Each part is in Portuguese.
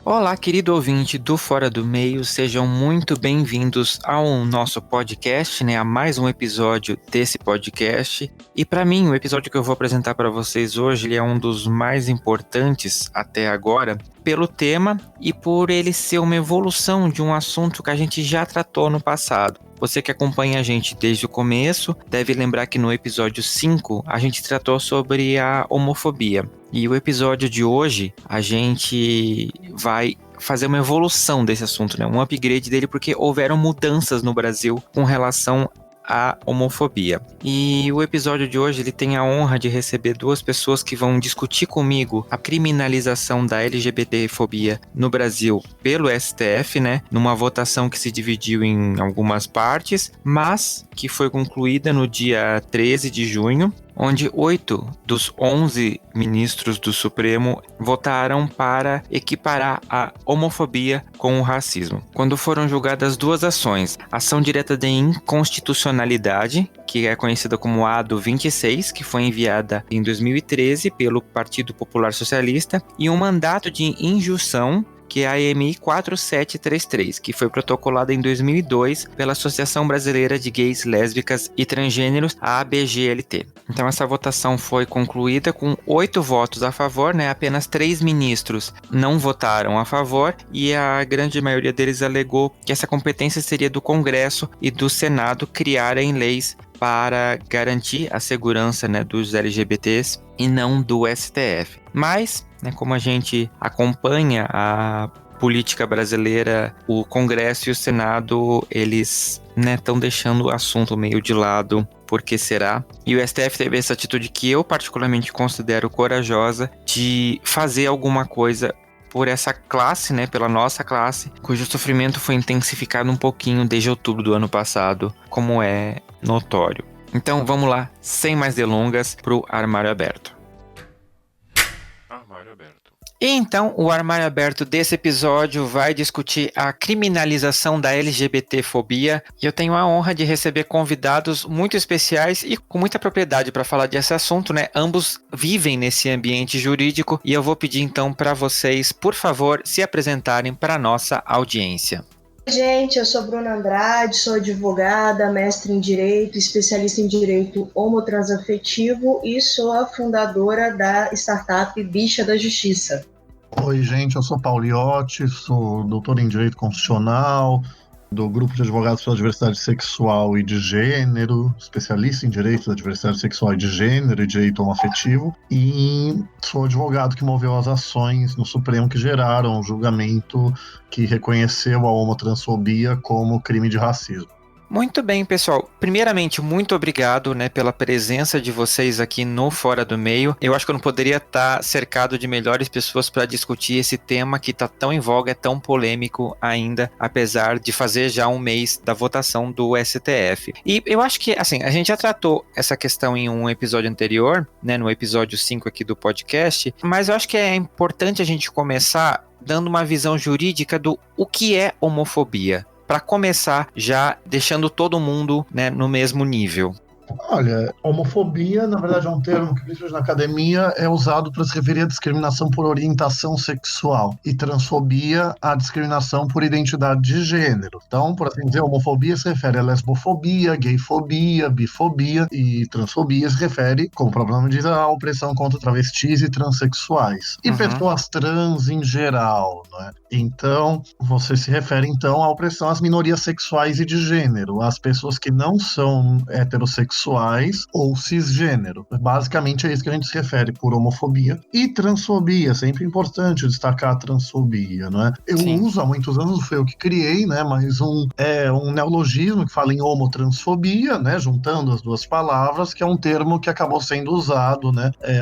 Olá, querido ouvinte do Fora do Meio, sejam muito bem-vindos ao nosso podcast, a mais um episódio desse podcast. E para mim, o episódio que eu vou apresentar para vocês hoje, ele é um dos mais importantes até agora, pelo tema e por ele ser uma evolução de um assunto que a gente já tratou no passado. Você que acompanha a gente desde o começo deve lembrar que no episódio 5 a gente tratou sobre a homofobia. E o episódio de hoje a gente vai fazer uma evolução desse assunto, um upgrade dele, porque houveram mudanças no Brasil com relação à homofobia. E o episódio de hoje ele tem a honra de receber duas pessoas que vão discutir comigo a criminalização da LGBTfobia no Brasil pelo STF, numa votação que se dividiu em algumas partes, mas que foi concluída no dia 13 de junho, onde 8 dos 11 ministros do Supremo votaram para equiparar a homofobia com o racismo. Quando foram julgadas duas ações, ação direta de inconstitucionalidade, que é conhecida como a do 26, que foi enviada em 2013 pelo Partido Popular Socialista, e um mandato de injunção, que é a AMI 4733, que foi protocolada em 2002 pela Associação Brasileira de Gays, Lésbicas e Transgêneros, a ABGLT. Então essa votação foi concluída com 8 votos a favor, apenas 3 ministros não votaram a favor e a grande maioria deles alegou que essa competência seria do Congresso e do Senado criarem leis para garantir a segurança dos LGBTs e não do STF. Mas, como a gente acompanha a política brasileira, o Congresso e o Senado, eles estão deixando o assunto meio de lado. Por que será? E o STF teve essa atitude que eu particularmente considero corajosa de fazer alguma coisa por essa classe, pela nossa classe, cujo sofrimento foi intensificado um pouquinho desde outubro do ano passado, como é notório. Então vamos lá, sem mais delongas, para o Armário Aberto. Armário Aberto. E então, o Armário Aberto desse episódio vai discutir a criminalização da LGBTfobia, e eu tenho a honra de receber convidados muito especiais e com muita propriedade para falar desse assunto, Ambos vivem nesse ambiente jurídico, e eu vou pedir então para vocês, por favor, se apresentarem para a nossa audiência. Gente, eu sou Bruna Andrade, sou advogada, mestre em Direito, especialista em Direito Homotransafetivo e sou a fundadora da startup Bicha da Justiça. Oi, gente, eu sou Paulo Iotti, sou doutor em Direito Constitucional, do Grupo de Advogados pela Diversidade Sexual e de Gênero, especialista em Direito da Diversidade Sexual e de Gênero e Direito Homoafetivo, e sou advogado que moveu as ações no Supremo que geraram o julgamento que reconheceu a homotransfobia como crime de racismo. Muito bem, pessoal. Primeiramente, muito obrigado, pela presença de vocês aqui no Fora do Meio. Eu acho que eu não poderia estar cercado de melhores pessoas para discutir esse tema que está tão em voga, é tão polêmico ainda, apesar de fazer já um mês da votação do STF. E eu acho que, a gente já tratou essa questão em um episódio anterior, no episódio 5 aqui do podcast, mas eu acho que é importante a gente começar dando uma visão jurídica do o que é homofobia. Para começar, já deixando todo mundo no mesmo nível. Olha, homofobia, na verdade, é um termo que, principalmente na academia, é usado para se referir à discriminação por orientação sexual, e transfobia à discriminação por identidade de gênero. Então, por assim dizer, homofobia se refere a lesbofobia, gayfobia, bifobia, e transfobia se refere, como o próprio nome diz, à opressão contra travestis e transexuais. E pessoas trans em geral, Então, você se refere, então, à opressão às minorias sexuais e de gênero, às pessoas que não são heterossexuais ou cisgênero. Basicamente é isso que a gente se refere por homofobia. E transfobia, sempre importante destacar a transfobia, Eu uso há muitos anos, foi eu que criei, mas um neologismo que fala em homotransfobia, juntando as duas palavras, que é um termo que acabou sendo usado,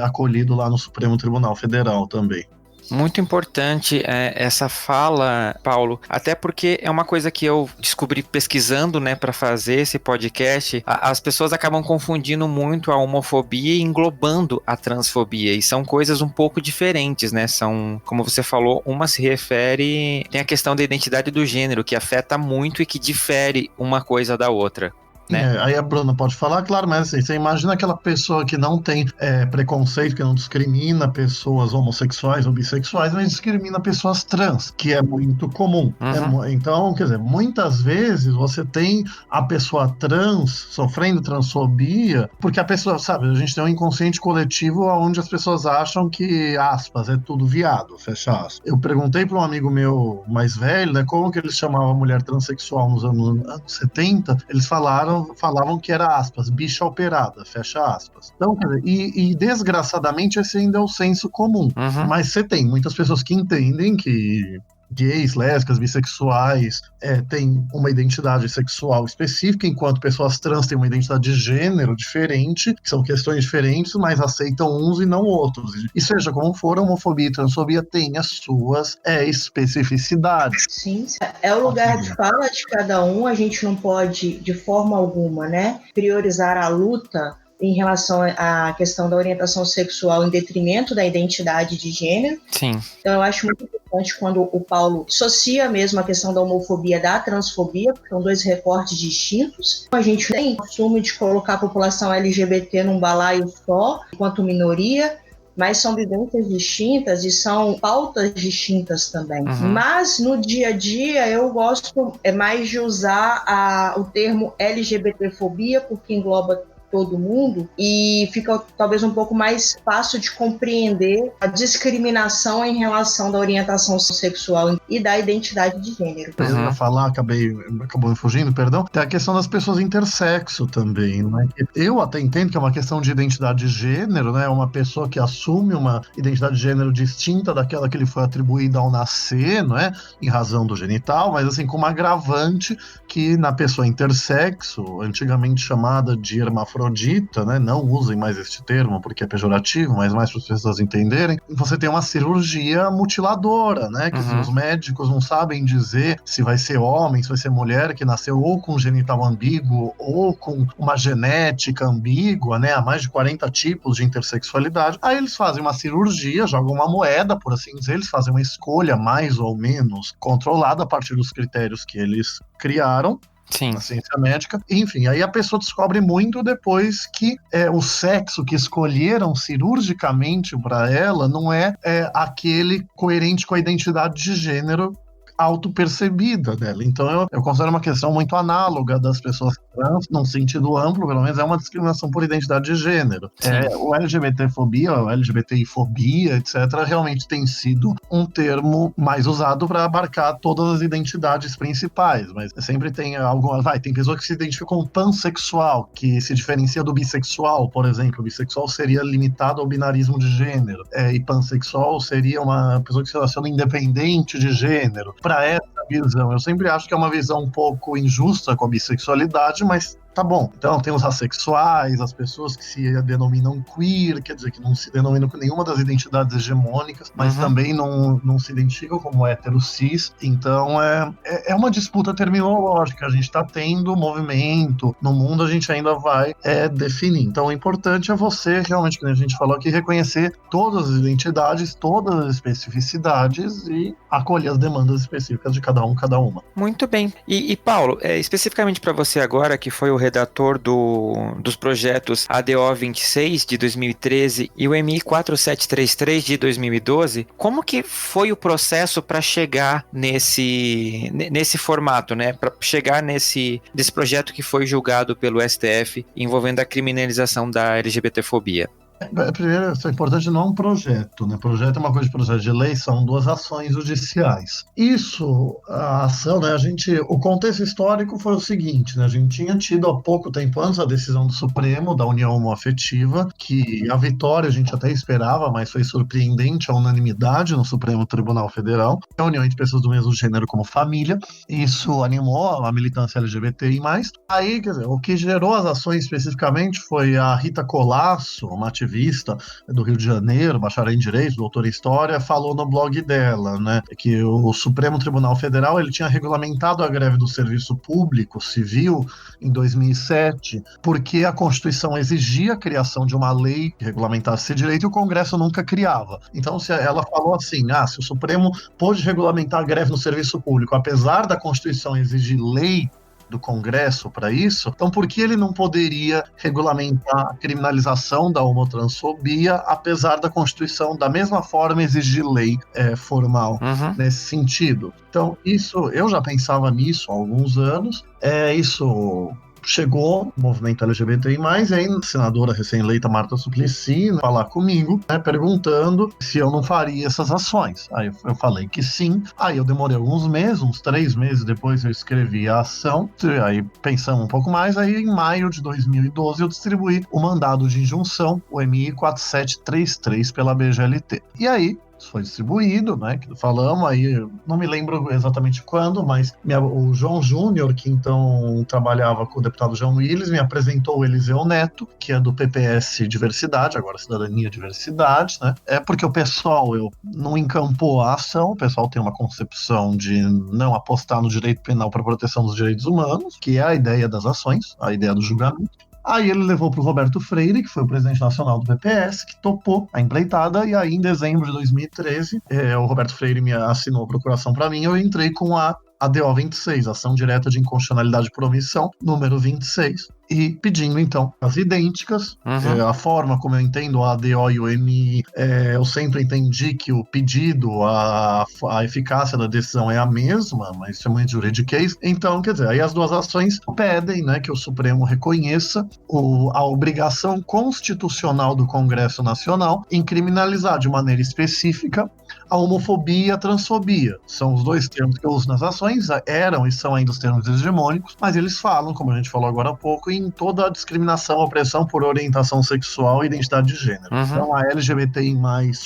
acolhido lá no Supremo Tribunal Federal também. Muito importante essa fala, Paulo, até porque é uma coisa que eu descobri pesquisando, né, para fazer esse podcast. As pessoas acabam confundindo muito a homofobia e englobando a transfobia, e são coisas um pouco diferentes, né? São, como você falou, uma se refere, tem a questão da identidade do gênero, que afeta muito e que difere uma coisa da outra. Né? Aí a Bruna pode falar, claro, mas assim, você imagina aquela pessoa que não tem preconceito, que não discrimina pessoas homossexuais ou bissexuais, mas discrimina pessoas trans, que é muito comum. Uhum. Então, quer dizer, muitas vezes você tem a pessoa trans sofrendo transfobia, porque a pessoa, sabe, a gente tem um inconsciente coletivo onde as pessoas acham que, aspas, é tudo viado, fecha aspas. Eu perguntei para um amigo meu mais velho, né, como que eles chamavam a mulher transexual nos anos 70, eles falavam que era, aspas, bicha operada, fecha aspas. Então, e desgraçadamente esse ainda é o senso comum. Uhum. Mas você tem muitas pessoas que entendem que gays, lésbicas, bissexuais têm uma identidade sexual específica, enquanto pessoas trans têm uma identidade de gênero diferente, que são questões diferentes, mas aceitam uns e não outros. E seja como for, a homofobia e transfobia têm as suas especificidades. Sim, é o lugar de fala de cada um, a gente não pode, de forma alguma, né, priorizar a luta em relação à questão da orientação sexual em detrimento da identidade de gênero. Sim. Então, eu acho muito importante quando o Paulo associa mesmo a questão da homofobia da transfobia, porque são dois recortes distintos. A gente tem o costume de colocar a população LGBT num balaio só, enquanto minoria, mas são vivências distintas e são pautas distintas também. Uhum. Mas, no dia a dia, eu gosto mais de usar o termo LGBTfobia, porque engloba todo mundo, e fica talvez um pouco mais fácil de compreender a discriminação em relação da orientação sexual e da identidade de gênero. Eu ia falar, acabou me fugindo, perdão. Tem a questão das pessoas intersexo também, né? Eu até entendo que é uma questão de identidade de gênero, né? Uma pessoa que assume uma identidade de gênero distinta daquela que lhe foi atribuída ao nascer, não é? Em razão do genital, mas assim, com uma agravante que na pessoa intersexo, antigamente chamada de hermafrodita, né? Não usem mais este termo porque é pejorativo, mas mais para as pessoas entenderem. Você tem uma cirurgia mutiladora, né? Que os médicos não sabem dizer se vai ser homem, se vai ser mulher, que nasceu ou com genital ambíguo ou com uma genética ambígua, né? Há mais de 40 tipos de intersexualidade. Aí eles fazem uma cirurgia, jogam uma moeda, por assim dizer, eles fazem uma escolha mais ou menos controlada a partir dos critérios que eles criaram. Sim. Na ciência médica. Enfim, aí a pessoa descobre muito depois que o sexo que escolheram cirurgicamente para ela não é aquele coerente com a identidade de gênero autopercebida dela. Então eu considero uma questão muito análoga das pessoas trans, num sentido amplo, pelo menos é uma discriminação por identidade de gênero. O LGBTfobia, o LGBTI-fobia, etc., realmente tem sido um termo mais usado para abarcar todas as identidades principais, mas sempre tem tem pessoa que se identifica como pansexual, que se diferencia do bissexual, por exemplo. O bissexual seria limitado ao binarismo de gênero, e pansexual seria uma pessoa que se relaciona independente de gênero. Para essa visão, eu sempre acho que é uma visão um pouco injusta com a bissexualidade, mas tá bom. Então tem os assexuais, as pessoas que se denominam queer, quer dizer, que não se denominam com nenhuma das identidades hegemônicas, mas também não se identificam como hétero cis. Então é uma disputa terminológica. A gente está tendo movimento. No mundo a gente ainda vai definir. Então o importante é você, realmente, como a gente falou aqui, reconhecer todas as identidades, todas as especificidades e acolher as demandas específicas de cada uma. Muito bem. E Paulo, especificamente para você agora, que foi o redator dos projetos ADO 26 de 2013 e o MI 4733 de 2012, como que foi o processo para chegar nesse formato, né? Para chegar desse projeto que foi julgado pelo STF envolvendo a criminalização da LGBTfobia? Primeiro, isso é importante, não é um projeto, né? Projeto é uma coisa de projeto de lei, são 2 ações judiciais. Isso, a ação, né? O contexto histórico foi o seguinte, né? A gente tinha tido há pouco tempo antes a decisão do Supremo, da união homoafetiva, que a vitória a gente até esperava, mas foi surpreendente a unanimidade no Supremo Tribunal Federal, a união entre pessoas do mesmo gênero como família. Isso animou a militância LGBTI+. Aí, quer dizer, o que gerou as ações especificamente foi a Rita Colasso, uma ativista ativista do Rio de Janeiro, bacharel em Direito, doutora em História, falou no blog dela, né, que o Supremo Tribunal Federal ele tinha regulamentado a greve do serviço público civil em 2007, porque a Constituição exigia a criação de uma lei que regulamentasse esse direito e o Congresso nunca criava. Então, se ela falou assim, se o Supremo pôde regulamentar a greve no serviço público, apesar da Constituição exigir lei do Congresso para isso, então por que ele não poderia regulamentar a criminalização da homotransfobia, apesar da Constituição, da mesma forma, exigir lei formal nesse sentido? Então, isso, eu já pensava nisso há alguns anos, isso chegou o movimento LGBTI+, e aí a senadora recém-eleita Marta Suplicy falar comigo, né, perguntando se eu não faria essas ações. Aí eu falei que sim. Aí eu demorei alguns meses, uns 3 meses depois eu escrevi a ação, aí pensamos um pouco mais, aí em maio de 2012 eu distribuí o mandado de injunção, o MI 4733 pela BGLT. E aí foi distribuído, né, que falamos, aí não me lembro exatamente quando, mas o João Júnior, que então trabalhava com o deputado João Willis, me apresentou o Eliseu Neto, que é do PPS Diversidade, agora Cidadania e Diversidade, né, porque o pessoal não encampou a ação, o pessoal tem uma concepção de não apostar no direito penal para proteção dos direitos humanos, que é a ideia das ações, a ideia do julgamento. Aí ele levou para o Roberto Freire, que foi o presidente nacional do PPS, que topou a empreitada, e aí em dezembro de 2013, o Roberto Freire me assinou a procuração para mim, eu entrei com a ADO 26, Ação Direta de Inconstitucionalidade por Omissão, número 26, e pedindo, então, as idênticas. A forma como eu entendo a ADO e o MI, eu sempre entendi que o pedido, a eficácia da decisão é a mesma, mas isso é muito juridiquês. Então, quer dizer, aí as duas ações pedem, né, que o Supremo reconheça a obrigação constitucional do Congresso Nacional em criminalizar de maneira específica a homofobia e a transfobia. São os dois termos que eu uso nas ações, eram e são ainda os termos hegemônicos, mas eles falam, como a gente falou agora há pouco, em toda a discriminação, opressão por orientação sexual e identidade de gênero. Então a LGBTI+,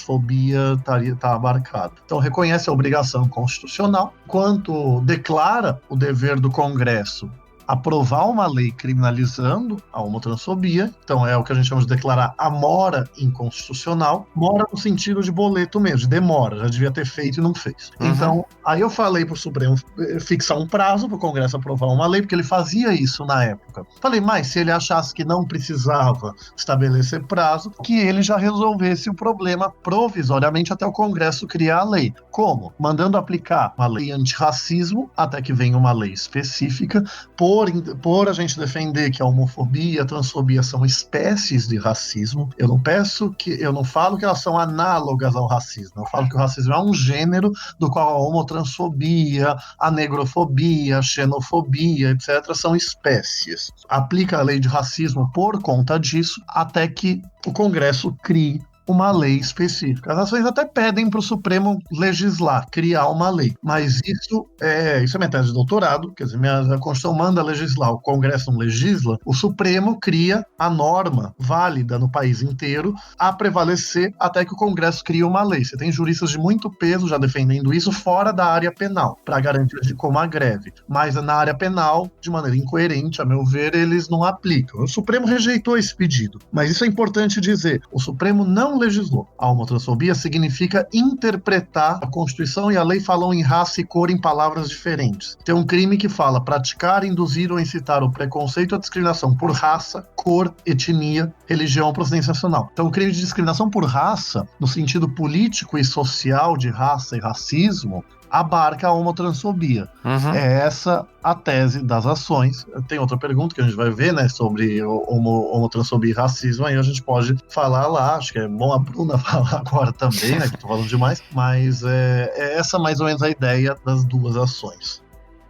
fobia está abarcada. Então reconhece a obrigação constitucional, quanto declara o dever do Congresso aprovar uma lei criminalizando a homotransfobia. Então é o que a gente chama de declarar a mora inconstitucional. Mora no sentido de boleto mesmo, de demora, já devia ter feito e não fez. Então, aí eu falei pro Supremo fixar um prazo pro Congresso aprovar uma lei, porque ele fazia isso na época. Falei, mas se ele achasse que não precisava estabelecer prazo, que ele já resolvesse o problema provisoriamente até o Congresso criar a lei. Como? Mandando aplicar uma lei antirracismo até que venha uma lei específica, por a gente defender que a homofobia e a transfobia são espécies de racismo. Eu não falo que elas são análogas ao racismo, eu falo que o racismo é um gênero do qual a homotransfobia, a negrofobia, a xenofobia, etc., são espécies. Aplica a lei de racismo por conta disso, até que o Congresso crie uma lei específica. As ações até pedem para o Supremo legislar, criar uma lei, mas isso é minha tese de doutorado, quer dizer, a Constituição manda legislar, o Congresso não legisla, o Supremo cria a norma válida no país inteiro a prevalecer até que o Congresso crie uma lei. Você tem juristas de muito peso já defendendo isso fora da área penal, para garantir de como a greve, mas na área penal, de maneira incoerente, a meu ver, eles não aplicam. O Supremo rejeitou esse pedido, mas isso é importante dizer, o Supremo não legislou. A homotransfobia significa interpretar a Constituição e a lei falam em raça e cor em palavras diferentes. Tem um crime que fala praticar, induzir ou incitar o preconceito ou a discriminação por raça, cor, etnia, religião ou procedência nacional. Então o crime de discriminação por raça, no sentido político e social de raça e racismo, abarca a homotransfobia. É essa a tese das ações. Tem outra pergunta que a gente vai ver, né, sobre homotransfobia e racismo, aí a gente pode falar lá, acho que é bom a Bruna falar agora também, né, que eu tô falando demais, mas é essa mais ou menos a ideia das duas ações.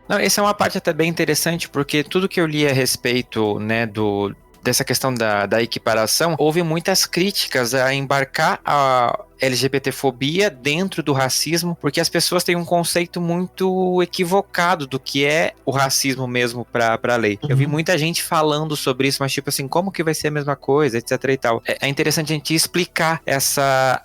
Não, essa é uma parte até bem interessante, porque tudo que eu li a respeito, né, dessa questão da equiparação, houve muitas críticas a embarcar a LGBTfobia dentro do racismo, porque as pessoas têm um conceito muito equivocado do que é o racismo mesmo para a lei. Eu vi muita gente falando sobre isso, mas tipo assim, como que vai ser a mesma coisa, etc e tal. É interessante a gente explicar essa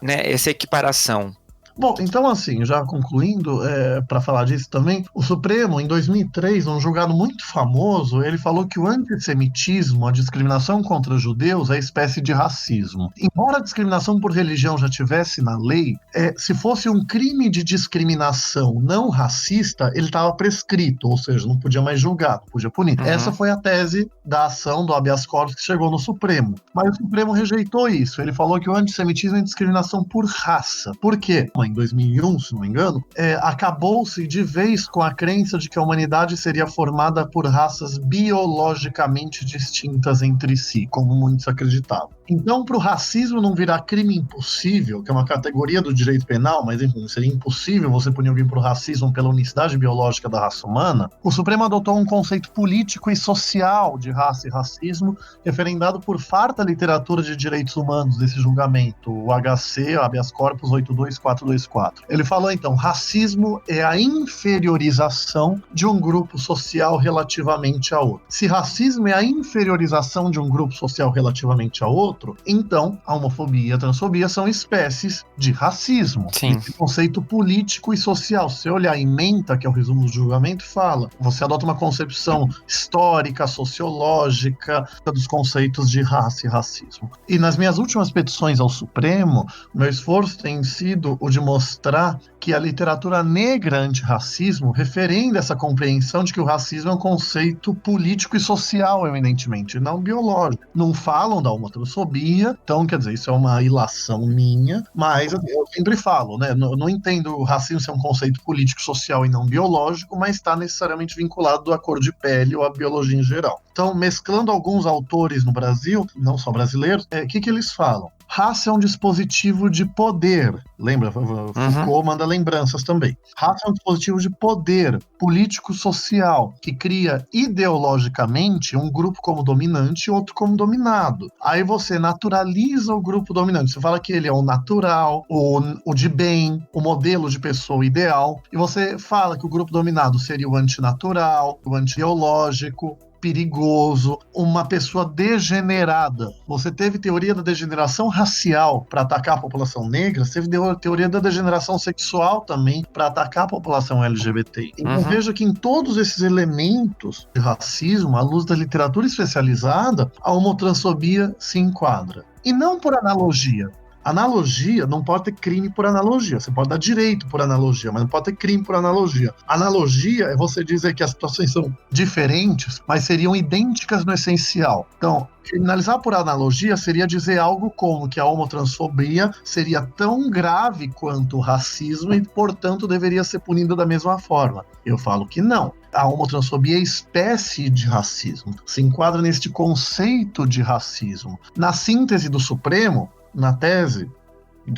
equiparação. Bom, então assim, já concluindo, para falar disso também, o Supremo, em 2003, num julgado muito famoso, ele falou que o antissemitismo, a discriminação contra judeus, é espécie de racismo. Embora a discriminação por religião já tivesse na lei, se fosse um crime de discriminação não racista, ele estava prescrito, ou seja, não podia mais julgar, não podia punir. Essa foi a tese da ação do habeas corpus que chegou no Supremo. Mas o Supremo rejeitou isso. Ele falou que o antissemitismo é discriminação por raça. Por quê? Em 2001, se não me engano, acabou-se de vez com a crença de que a humanidade seria formada por raças biologicamente distintas entre si, como muitos acreditavam. Então, para o racismo não virar crime impossível, que é uma categoria do direito penal, mas enfim, seria impossível você punir alguém por racismo pela unicidade biológica da raça humana, o Supremo adotou um conceito político e social de raça e racismo, referendado por farta literatura de direitos humanos desse julgamento, o HC, o Habeas Corpus 82424. Ele falou, então, racismo é a inferiorização de um grupo social relativamente a outro. Se racismo é a inferiorização de um grupo social relativamente a outro, então a homofobia e a transfobia são espécies de racismo. Sim. Esse conceito político e social. Se você olhar em Menta, que é o resumo do julgamento, fala, você adota uma concepção histórica, sociológica dos conceitos de raça e racismo. E nas minhas últimas petições ao Supremo, meu esforço tem sido o de mostrar que a literatura negra antirracismo referenda essa compreensão de que o racismo é um conceito político e social, eminentemente, não biológico. Não falam da homotransfobia, então, quer dizer, isso é uma ilação minha, mas eu sempre falo, né? Não entendo o racismo ser um conceito político, social e não biológico, mas está necessariamente vinculado à cor de pele ou à biologia em geral. Então, mesclando alguns autores no Brasil, não só brasileiros, o que eles falam? Raça é um dispositivo de poder. Lembra? Foucault manda lembranças também. Raça é um dispositivo de poder político-social que cria ideologicamente um grupo como dominante e outro como dominado. Aí você naturaliza o grupo dominante. Você fala que ele é o natural, o de bem, o modelo de pessoa ideal. E você fala que o grupo dominado seria o antinatural, o anti-ideológico, perigoso, uma pessoa degenerada. Você teve teoria da degeneração racial para atacar a população negra, você teve teoria da degeneração sexual também para atacar a população LGBT. Então veja que em todos esses elementos de racismo, à luz da literatura especializada, a homotransfobia se enquadra. E não por analogia. Analogia não pode ter crime por analogia. Você pode dar direito por analogia, mas não pode ter crime por analogia. Analogia é você dizer que as situações são diferentes, mas seriam idênticas no essencial. Então, criminalizar por analogia seria dizer algo como que a homotransfobia seria tão grave quanto o racismo e, portanto, deveria ser punida da mesma forma. Eu falo que não. A homotransfobia é espécie de racismo. Se enquadra neste conceito de racismo. Na síntese do Supremo, na tese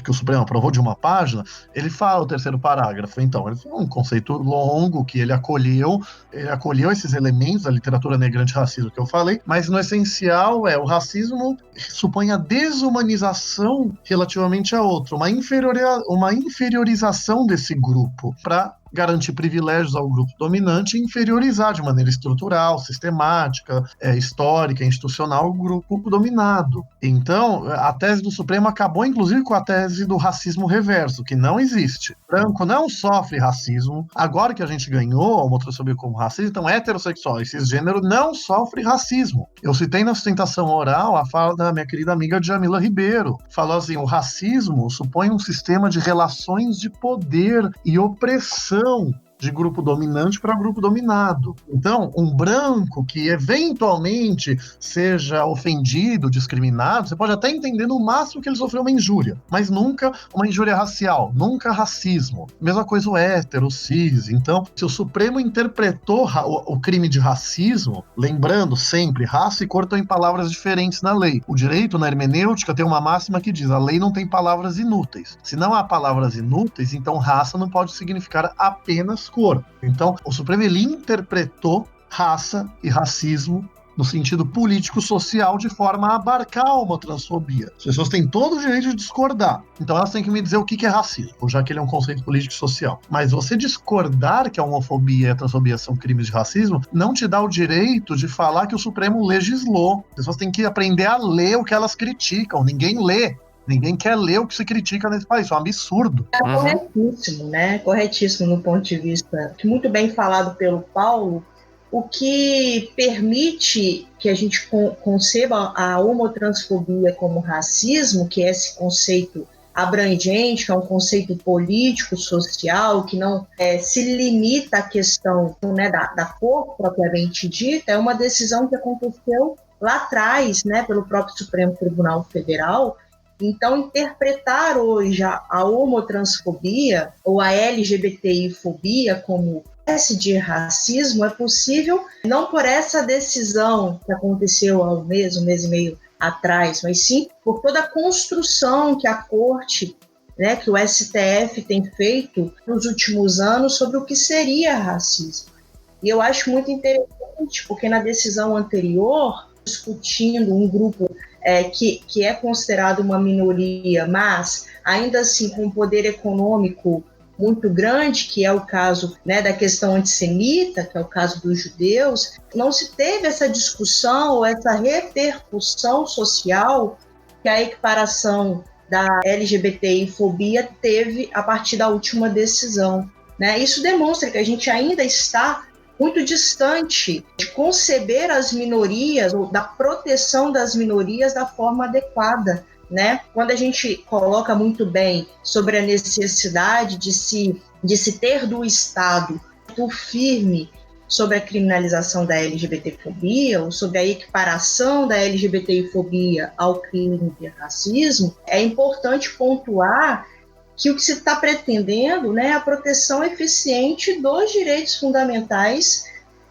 que o Supremo aprovou de uma página, ele fala o terceiro parágrafo. Então, ele foi um conceito longo que ele acolheu esses elementos da literatura negra antirracismo que eu falei, mas no essencial o racismo supõe a desumanização relativamente a outro, uma inferiorização desse grupo para garantir privilégios ao grupo dominante e inferiorizar de maneira estrutural, sistemática, histórica, institucional o grupo dominado. Então, a tese do Supremo acabou, inclusive, com a tese do racismo reverso, que não existe. Branco não sofre racismo. Agora que a gente ganhou a homotransfobia como racismo, então heterossexual e cisgênero não sofre racismo. Eu citei na sustentação oral a fala da minha querida amiga Djamila Ribeiro. Falou assim, o racismo supõe um sistema de relações de poder e opressão de grupo dominante para grupo dominado. Então, um branco que eventualmente seja ofendido, discriminado, você pode até entender no máximo que ele sofreu uma injúria, mas nunca uma injúria racial, nunca racismo. Mesma coisa o hétero, o cis. Então, se o Supremo interpretou o crime de racismo, lembrando sempre, raça e cor estão em palavras diferentes na lei. O direito, na hermenêutica, tem uma máxima que diz, a lei não tem palavras inúteis. Se não há palavras inúteis, então raça não pode significar apenas cor. Então, o Supremo ele interpretou raça e racismo no sentido político-social de forma a abarcar a homotransfobia. As pessoas têm todo o direito de discordar. Então elas têm que me dizer o que é racismo, já que ele é um conceito político-social. Mas você discordar que a homofobia e a transfobia são crimes de racismo não te dá o direito de falar que o Supremo legislou. As pessoas têm que aprender a ler o que elas criticam. Ninguém lê. Ninguém quer ler o que se critica nesse país, isso é um absurdo. Corretíssimo, né? Corretíssimo no ponto de vista, muito bem falado pelo Paulo, o que permite que a gente conceba a homotransfobia como racismo, que é esse conceito abrangente, que é um conceito político, social, que não se limita à questão, né, da cor propriamente dita, é uma decisão que aconteceu lá atrás, né, pelo próprio Supremo Tribunal Federal. Então, interpretar hoje a homotransfobia ou a LGBTI-fobia como espécie de racismo é possível não por essa decisão que aconteceu há um mês e meio atrás, mas sim por toda a construção que a Corte, né, que o STF tem feito nos últimos anos sobre o que seria racismo. E eu acho muito interessante, porque na decisão anterior, discutindo um grupo que é considerado uma minoria, mas ainda assim com poder econômico muito grande, que é o caso, né, da questão antissemita, que é o caso dos judeus, não se teve essa discussão ou essa repercussão social que a equiparação da LGBTI-fobia teve a partir da última decisão, né? Isso demonstra que a gente ainda está muito distante de conceber as minorias ou da proteção das minorias da forma adequada, né? Quando a gente coloca muito bem sobre a necessidade de se ter do Estado por firme sobre a criminalização da LGBTfobia ou sobre a equiparação da LGBTfobia ao crime de racismo, é importante pontuar que o que se está pretendendo, né, é a proteção eficiente dos direitos fundamentais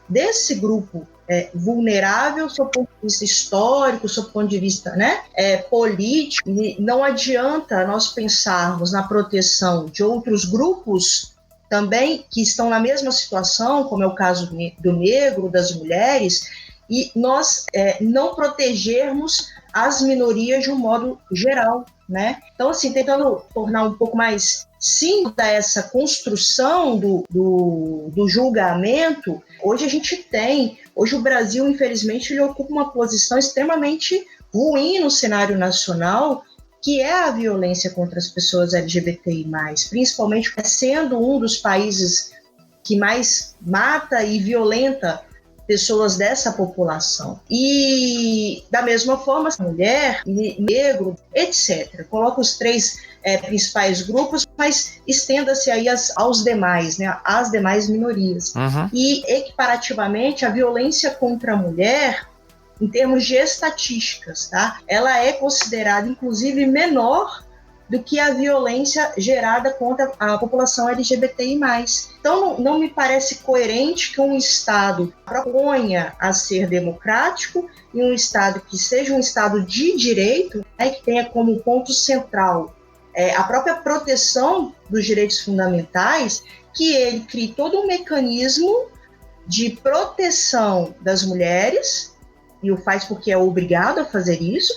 desse grupo vulnerável, sob o ponto de vista histórico, sob o ponto de vista, né, político. E não adianta nós pensarmos na proteção de outros grupos também que estão na mesma situação, como é o caso do negro, das mulheres, e nós não protegermos as minorias de um modo geral, né? Então, assim, tentando tornar um pouco mais simples essa construção do julgamento, hoje o Brasil, infelizmente, ele ocupa uma posição extremamente ruim no cenário nacional, que é a violência contra as pessoas LGBTI+, principalmente sendo um dos países que mais mata e violenta pessoas dessa população. E, da mesma forma, mulher, negro, etc. Coloca os três principais grupos, mas estenda-se aí aos demais, né, às demais minorias. Uhum. E, equiparativamente, a violência contra a mulher, em termos de estatísticas, tá? Ela é considerada, inclusive, menor do que a violência gerada contra a população LGBTI+. Então, não me parece coerente que um Estado proponha a ser democrático e um Estado que seja um Estado de direito, né, que tenha como ponto central a própria proteção dos direitos fundamentais, que ele crie todo um mecanismo de proteção das mulheres, e o faz porque é obrigado a fazer isso,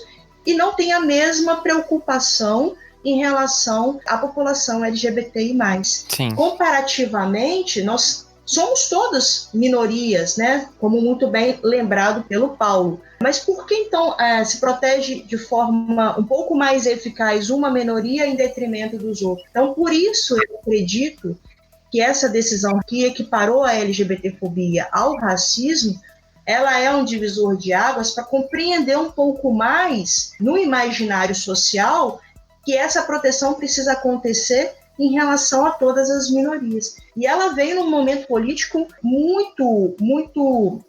e não tem a mesma preocupação em relação à população LGBTI+. Sim. Comparativamente, nós somos todas minorias, né? Como muito bem lembrado pelo Paulo. Mas por que, então, se protege de forma um pouco mais eficaz uma minoria em detrimento dos outros? Então, por isso, eu acredito que essa decisão que equiparou a LGBTfobia ao racismo, ela é um divisor de águas para compreender um pouco mais no imaginário social que essa proteção precisa acontecer em relação a todas as minorias. E ela veio num momento político muito, muito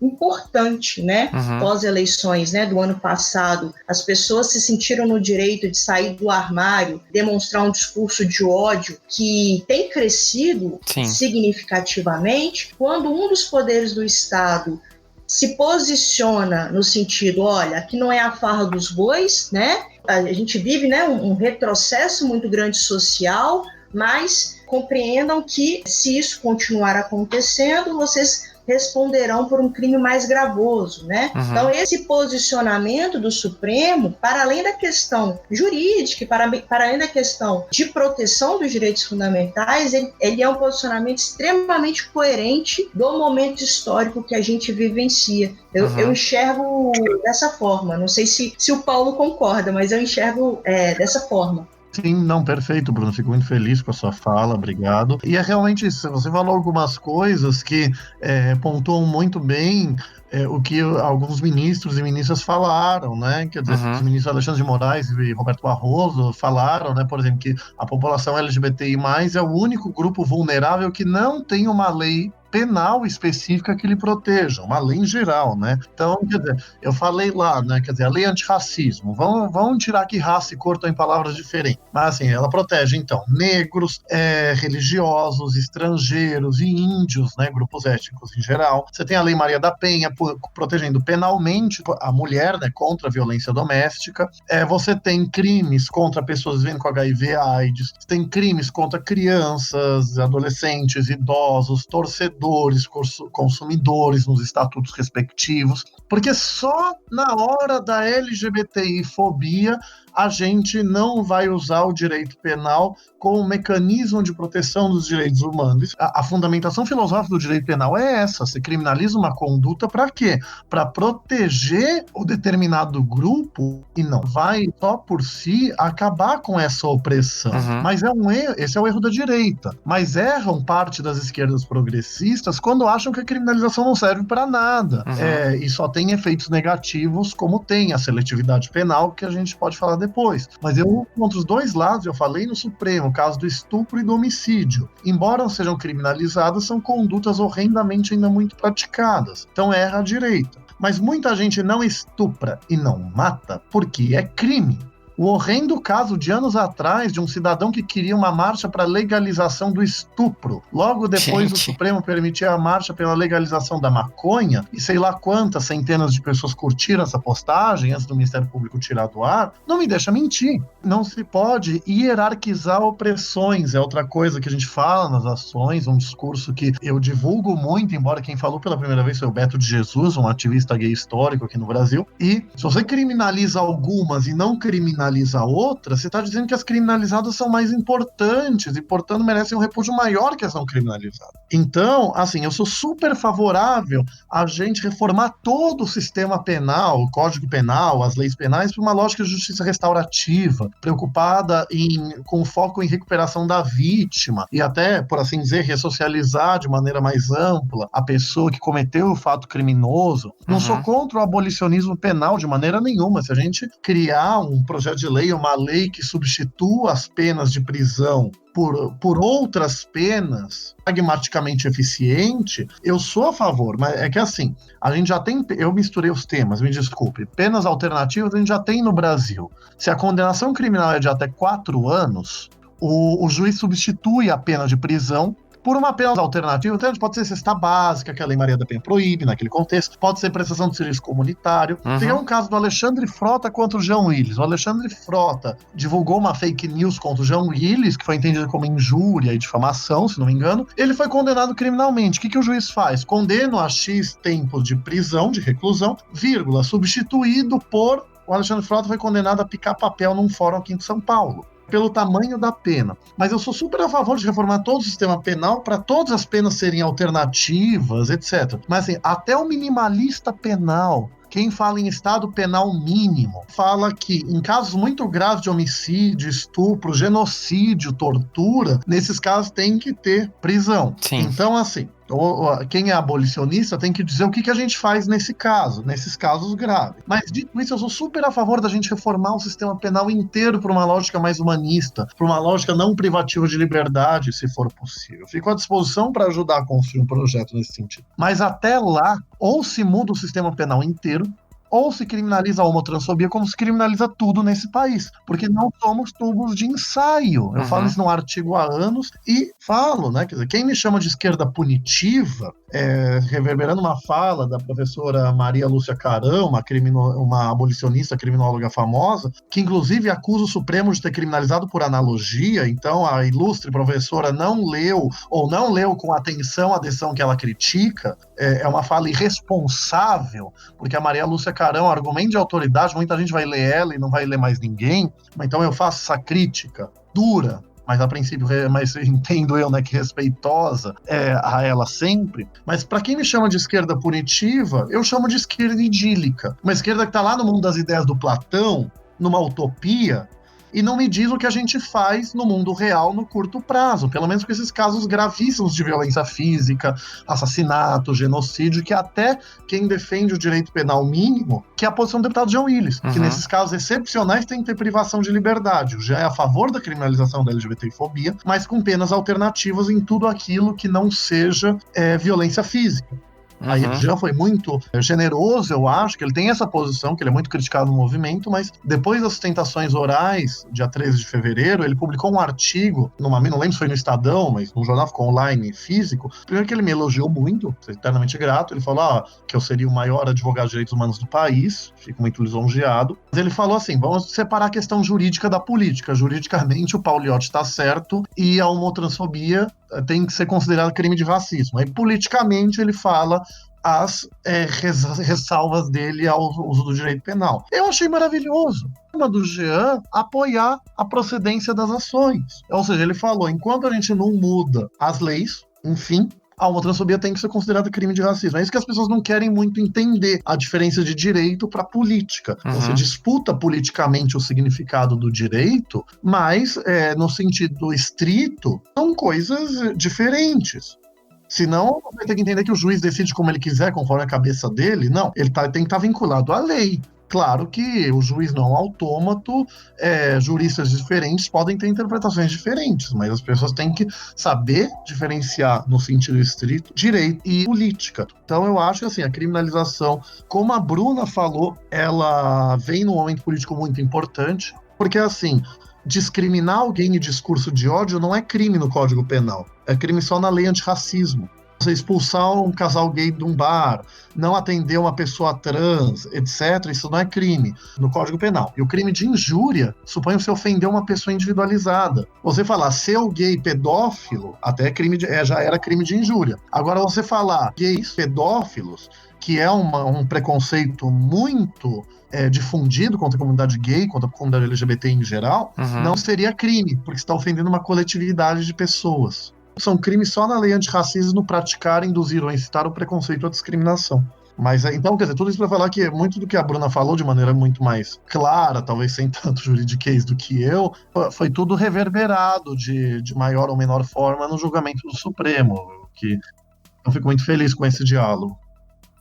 importante, né? Uhum. Pós-eleições, né, do ano passado, as pessoas se sentiram no direito de sair do armário, demonstrar um discurso de ódio que tem crescido significativamente, quando um dos poderes do Estado se posiciona no sentido, olha, aqui não é a farra dos bois, né? A gente vive, né, um retrocesso muito grande social, mas compreendam que se isso continuar acontecendo, vocês responderão por um crime mais gravoso, né? Uhum. Então, esse posicionamento do Supremo, para além da questão jurídica, para além da questão de proteção dos direitos fundamentais, ele é um posicionamento extremamente coerente do momento histórico que a gente vivencia. Eu enxergo dessa forma. Não sei se o Paulo concorda, mas eu enxergo dessa forma. Sim, não, perfeito, Bruno. Fico muito feliz com a sua fala, obrigado. E é realmente isso, você falou algumas coisas que pontuam muito bem o que alguns ministros e ministras falaram, né? Quer dizer, os ministros Alexandre de Moraes e Roberto Barroso falaram, né, por exemplo, que a população LGBTI+, é o único grupo vulnerável que não tem uma lei penal específica que lhe proteja, uma lei em geral, né? Então, quer dizer, eu falei lá, né? Quer dizer, a lei antirracismo, vamos tirar aqui raça e cor em palavras diferentes, mas assim, ela protege, então, negros, religiosos, estrangeiros e índios, né? Grupos étnicos em geral. Você tem a Lei Maria da Penha, protegendo penalmente a mulher, né? Contra a violência doméstica. Você tem crimes contra pessoas vivendo com HIV/AIDS, você tem crimes contra crianças, adolescentes, idosos, torcedores, consumidores nos estatutos respectivos, porque só na hora da LGBTI-fobia a gente não vai usar o direito penal como mecanismo de proteção dos direitos humanos. A fundamentação filosófica do direito penal é essa: você criminaliza uma conduta para quê? Para proteger o determinado grupo e não vai só por si acabar com essa opressão. Mas esse é o erro da direita. Mas erram parte das esquerdas progressistas quando acham que a criminalização não serve para nada. E só tem efeitos negativos, como tem a seletividade penal, que a gente pode falar depois. Mas eu, contra os dois lados, eu falei no Supremo, o caso do estupro e do homicídio. Embora não sejam criminalizadas, são condutas horrendamente ainda muito praticadas. Então erra a direita. Mas muita gente não estupra e não mata porque é crime. O horrendo caso de anos atrás de um cidadão que queria uma marcha para legalização do estupro. Logo depois o Supremo permitia a marcha pela legalização da maconha, e sei lá quantas centenas de pessoas curtiram essa postagem antes do Ministério Público tirar do ar. Não me deixa mentir. Não se pode hierarquizar opressões. É outra coisa que a gente fala nas ações, um discurso que eu divulgo muito, embora quem falou pela primeira vez foi o Beto de Jesus, um ativista gay histórico aqui no Brasil. E se você criminaliza algumas e não criminaliza outras, você está dizendo que as criminalizadas são mais importantes e, portanto, merecem um repúdio maior que as não criminalizadas. Então, assim, eu sou super favorável a gente reformar todo o sistema penal, o Código Penal, as leis penais, para uma lógica de justiça restaurativa, preocupada com foco em recuperação da vítima e até, por assim dizer, ressocializar de maneira mais ampla a pessoa que cometeu o fato criminoso. Não sou contra o abolicionismo penal de maneira nenhuma. Se a gente criar um projeto de lei, uma lei que substitua as penas de prisão por outras penas pragmaticamente eficiente, eu sou a favor, mas é que assim, a gente já tem, eu misturei os temas, me desculpe, penas alternativas a gente já tem no Brasil. Se a condenação criminal é de até 4 anos, o juiz substitui a pena de prisão por uma pena alternativa. Então, pode ser cesta básica, que a Lei Maria da Penha proíbe naquele contexto, pode ser prestação de serviço comunitário. Tem um caso do Alexandre Frota contra o João Willis. O Alexandre Frota divulgou uma fake news contra o João Willis, que foi entendido como injúria e difamação, se não me engano. Ele foi condenado criminalmente. O que o juiz faz? Condena a X tempo de prisão, de reclusão, substituído por... O Alexandre Frota foi condenado a picar papel num fórum aqui em São Paulo, pelo tamanho da pena. Mas eu sou super a favor de reformar todo o sistema penal para todas as penas serem alternativas, etc. Mas assim, até o minimalista penal, quem fala em estado penal mínimo, fala que em casos muito graves de homicídio, estupro, genocídio, tortura, nesses casos tem que ter prisão. Então, assim, quem é abolicionista tem que dizer o que a gente faz nesses casos graves. Mas, dito isso, eu sou super a favor da gente reformar o sistema penal inteiro para uma lógica mais humanista, para uma lógica não privativa de liberdade, se for possível. Fico à disposição para ajudar a construir um projeto nesse sentido. Mas até lá, ou se muda o sistema penal inteiro, ou se criminaliza a homotransfobia como se criminaliza tudo nesse país, porque não somos tubos de ensaio. Eu falo isso num artigo há anos e falo, né, quer dizer, quem me chama de esquerda punitiva reverberando uma fala da professora Maria Lúcia Carão, uma abolicionista criminóloga famosa, que inclusive acusa o Supremo de ter criminalizado por analogia. Então a ilustre professora não leu com atenção a decisão que ela critica. É uma fala irresponsável, porque a Maria Lúcia Carão, argumento de autoridade, muita gente vai ler ela e não vai ler mais ninguém. Então eu faço essa crítica dura, mas a princípio, mas entendo eu, né, que respeitosa a ela sempre. Mas para quem me chama de esquerda punitiva, eu chamo de esquerda idílica. Uma esquerda que está lá no mundo das ideias do Platão, numa utopia, e não me diz o que a gente faz no mundo real no curto prazo, pelo menos com esses casos gravíssimos de violência física, assassinato, genocídio, que até quem defende o direito penal mínimo, que é a posição do deputado Jean Willis, que nesses casos excepcionais tem que ter privação de liberdade. O Jean é a favor da criminalização da LGBTfobia, mas com penas alternativas em tudo aquilo que não seja violência física. Aí ele já foi muito generoso, eu acho, que ele tem essa posição, que ele é muito criticado no movimento, mas depois das sustentações orais, dia 13 de fevereiro, ele publicou um artigo, não lembro se foi no Estadão, mas num jornal ficou online físico. Primeiro que ele me elogiou muito, sou eternamente grato, ele falou que eu seria o maior advogado de direitos humanos do país, fico muito lisonjeado. Mas ele falou assim, vamos separar a questão jurídica da política. Juridicamente, o Pauliotti está certo e a homotransfobia tem que ser considerado crime de racismo. Aí, politicamente, ele fala as ressalvas dele ao uso do direito penal. Eu achei maravilhoso. Uma do Jean apoiar a procedência das ações. Ou seja, ele falou, enquanto a gente não muda as leis, enfim, a homotransfobia tem que ser considerada crime de racismo. É isso que as pessoas não querem muito entender, a diferença de direito para política. Você disputa politicamente o significado do direito, mas no sentido estrito, são coisas diferentes. Senão, vai ter que entender que o juiz decide como ele quiser, conforme a cabeça dele. Não, ele tem que estar vinculado à lei. Claro que o juiz não é um autômato, juristas diferentes podem ter interpretações diferentes, mas as pessoas têm que saber diferenciar, no sentido estrito, direito e política. Então eu acho que assim, a criminalização, como a Bruna falou, ela vem num momento político muito importante, porque assim, discriminar alguém em discurso de ódio não é crime no Código Penal, é crime só na lei antirracismo. Você expulsar um casal gay de um bar, não atender uma pessoa trans, etc., isso não é crime no Código Penal. E o crime de injúria supõe você ofender uma pessoa individualizada. Você falar seu gay pedófilo, até já era crime de injúria. Agora você falar gays pedófilos, que é um preconceito muito difundido contra a comunidade gay, contra a comunidade LGBT em geral, não seria crime, porque você está ofendendo uma coletividade de pessoas. São crimes só na lei antirracismo no praticar, induzir ou incitar o preconceito ou a discriminação. Mas então, quer dizer, tudo isso para falar que muito do que a Bruna falou de maneira muito mais clara, talvez sem tanto juridiquês do que eu, foi tudo reverberado de maior ou menor forma no julgamento do Supremo, que eu fico muito feliz com esse diálogo.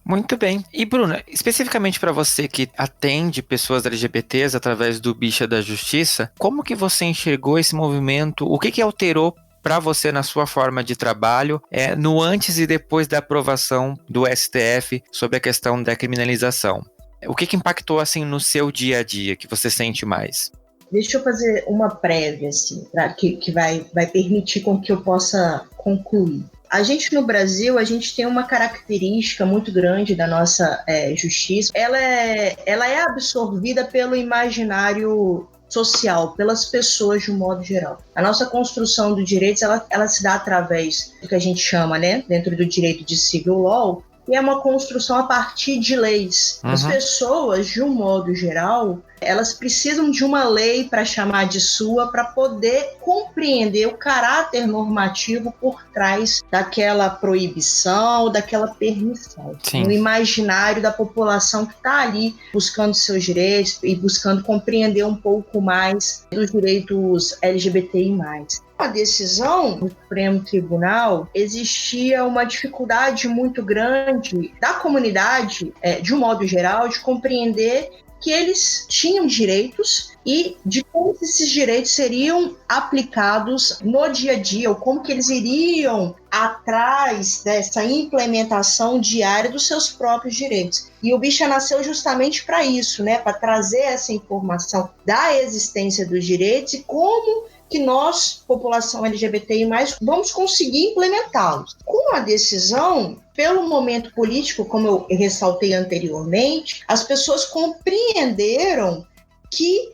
Muito bem. E Bruna, especificamente para você que atende pessoas LGBTs através do Bicha da Justiça, como que você enxergou esse movimento? O que alterou para você na sua forma de trabalho, no antes e depois da aprovação do STF sobre a questão da criminalização? O que impactou assim no seu dia a dia, que você sente mais? Deixa eu fazer uma prévia, assim, que vai permitir com que eu possa concluir. A gente no Brasil, a gente tem uma característica muito grande da nossa justiça. Ela é absorvida pelo imaginário social, pelas pessoas de um modo geral. A nossa construção do direito, ela se dá através do que a gente chama, né, dentro do direito de civil law, que é uma construção a partir de leis. As pessoas, de um modo geral, elas precisam de uma lei para chamar de sua, para poder compreender o caráter normativo por trás daquela proibição, daquela permissão. Sim. No imaginário da população que está ali buscando seus direitos e buscando compreender um pouco mais dos direitos LGBTI+. A decisão do Supremo Tribunal, existia uma dificuldade muito grande da comunidade, de um modo geral, de compreender que eles tinham direitos e de como esses direitos seriam aplicados no dia a dia, ou como que eles iriam atrás dessa implementação diária dos seus próprios direitos. E o Bicha nasceu justamente para isso, né? Para trazer essa informação da existência dos direitos e como que nós, população LGBTI+, vamos conseguir implementá-los. Com a decisão, pelo momento político, como eu ressaltei anteriormente, as pessoas compreenderam que,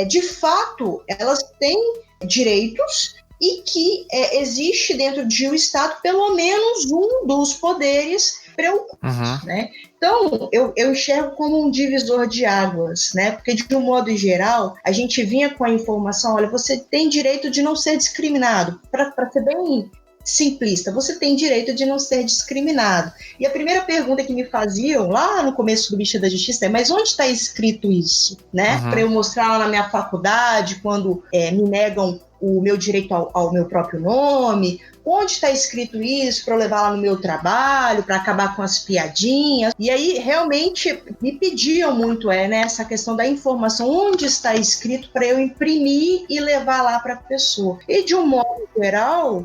de fato, elas têm direitos e que existe dentro de um Estado pelo menos um dos poderes preocupados, né? Então, eu enxergo como um divisor de águas, né? Porque, de um modo geral, a gente vinha com a informação, olha, você tem direito de não ser discriminado. Para ser bem simplista, você tem direito de não ser discriminado. E a primeira pergunta que me faziam lá no começo do Bicha da Justiça é, mas onde está escrito isso, né? Para eu mostrar lá na minha faculdade, quando me negam o meu direito ao meu próprio nome, onde está escrito isso para eu levar lá no meu trabalho, para acabar com as piadinhas. E aí, realmente, me pediam muito essa questão da informação, onde está escrito para eu imprimir e levar lá para a pessoa. E, de um modo geral,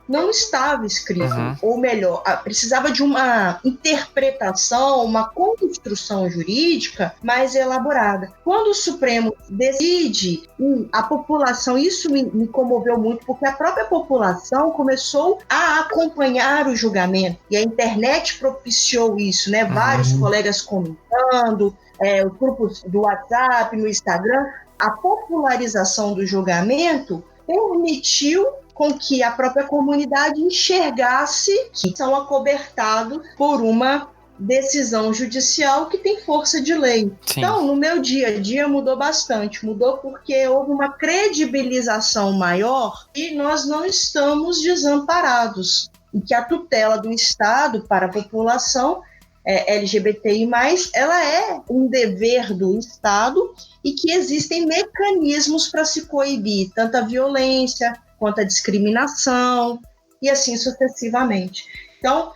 não estava escrito, ou melhor, precisava de uma interpretação, uma construção jurídica mais elaborada. Quando o Supremo decide, a população, isso me comoveu muito, porque a própria população começou a acompanhar o julgamento, e a internet propiciou isso, né? Vários colegas comentando, os grupos do WhatsApp, no Instagram, a popularização do julgamento permitiu com que a própria comunidade enxergasse que são acobertados por uma decisão judicial que tem força de lei. Sim. Então, no meu dia a dia mudou bastante. Mudou porque houve uma credibilização maior e nós não estamos desamparados. E que a tutela do Estado para a população LGBTI+, ela é um dever do Estado e que existem mecanismos para se coibir tanto a violência quanto a discriminação, e assim sucessivamente. Então,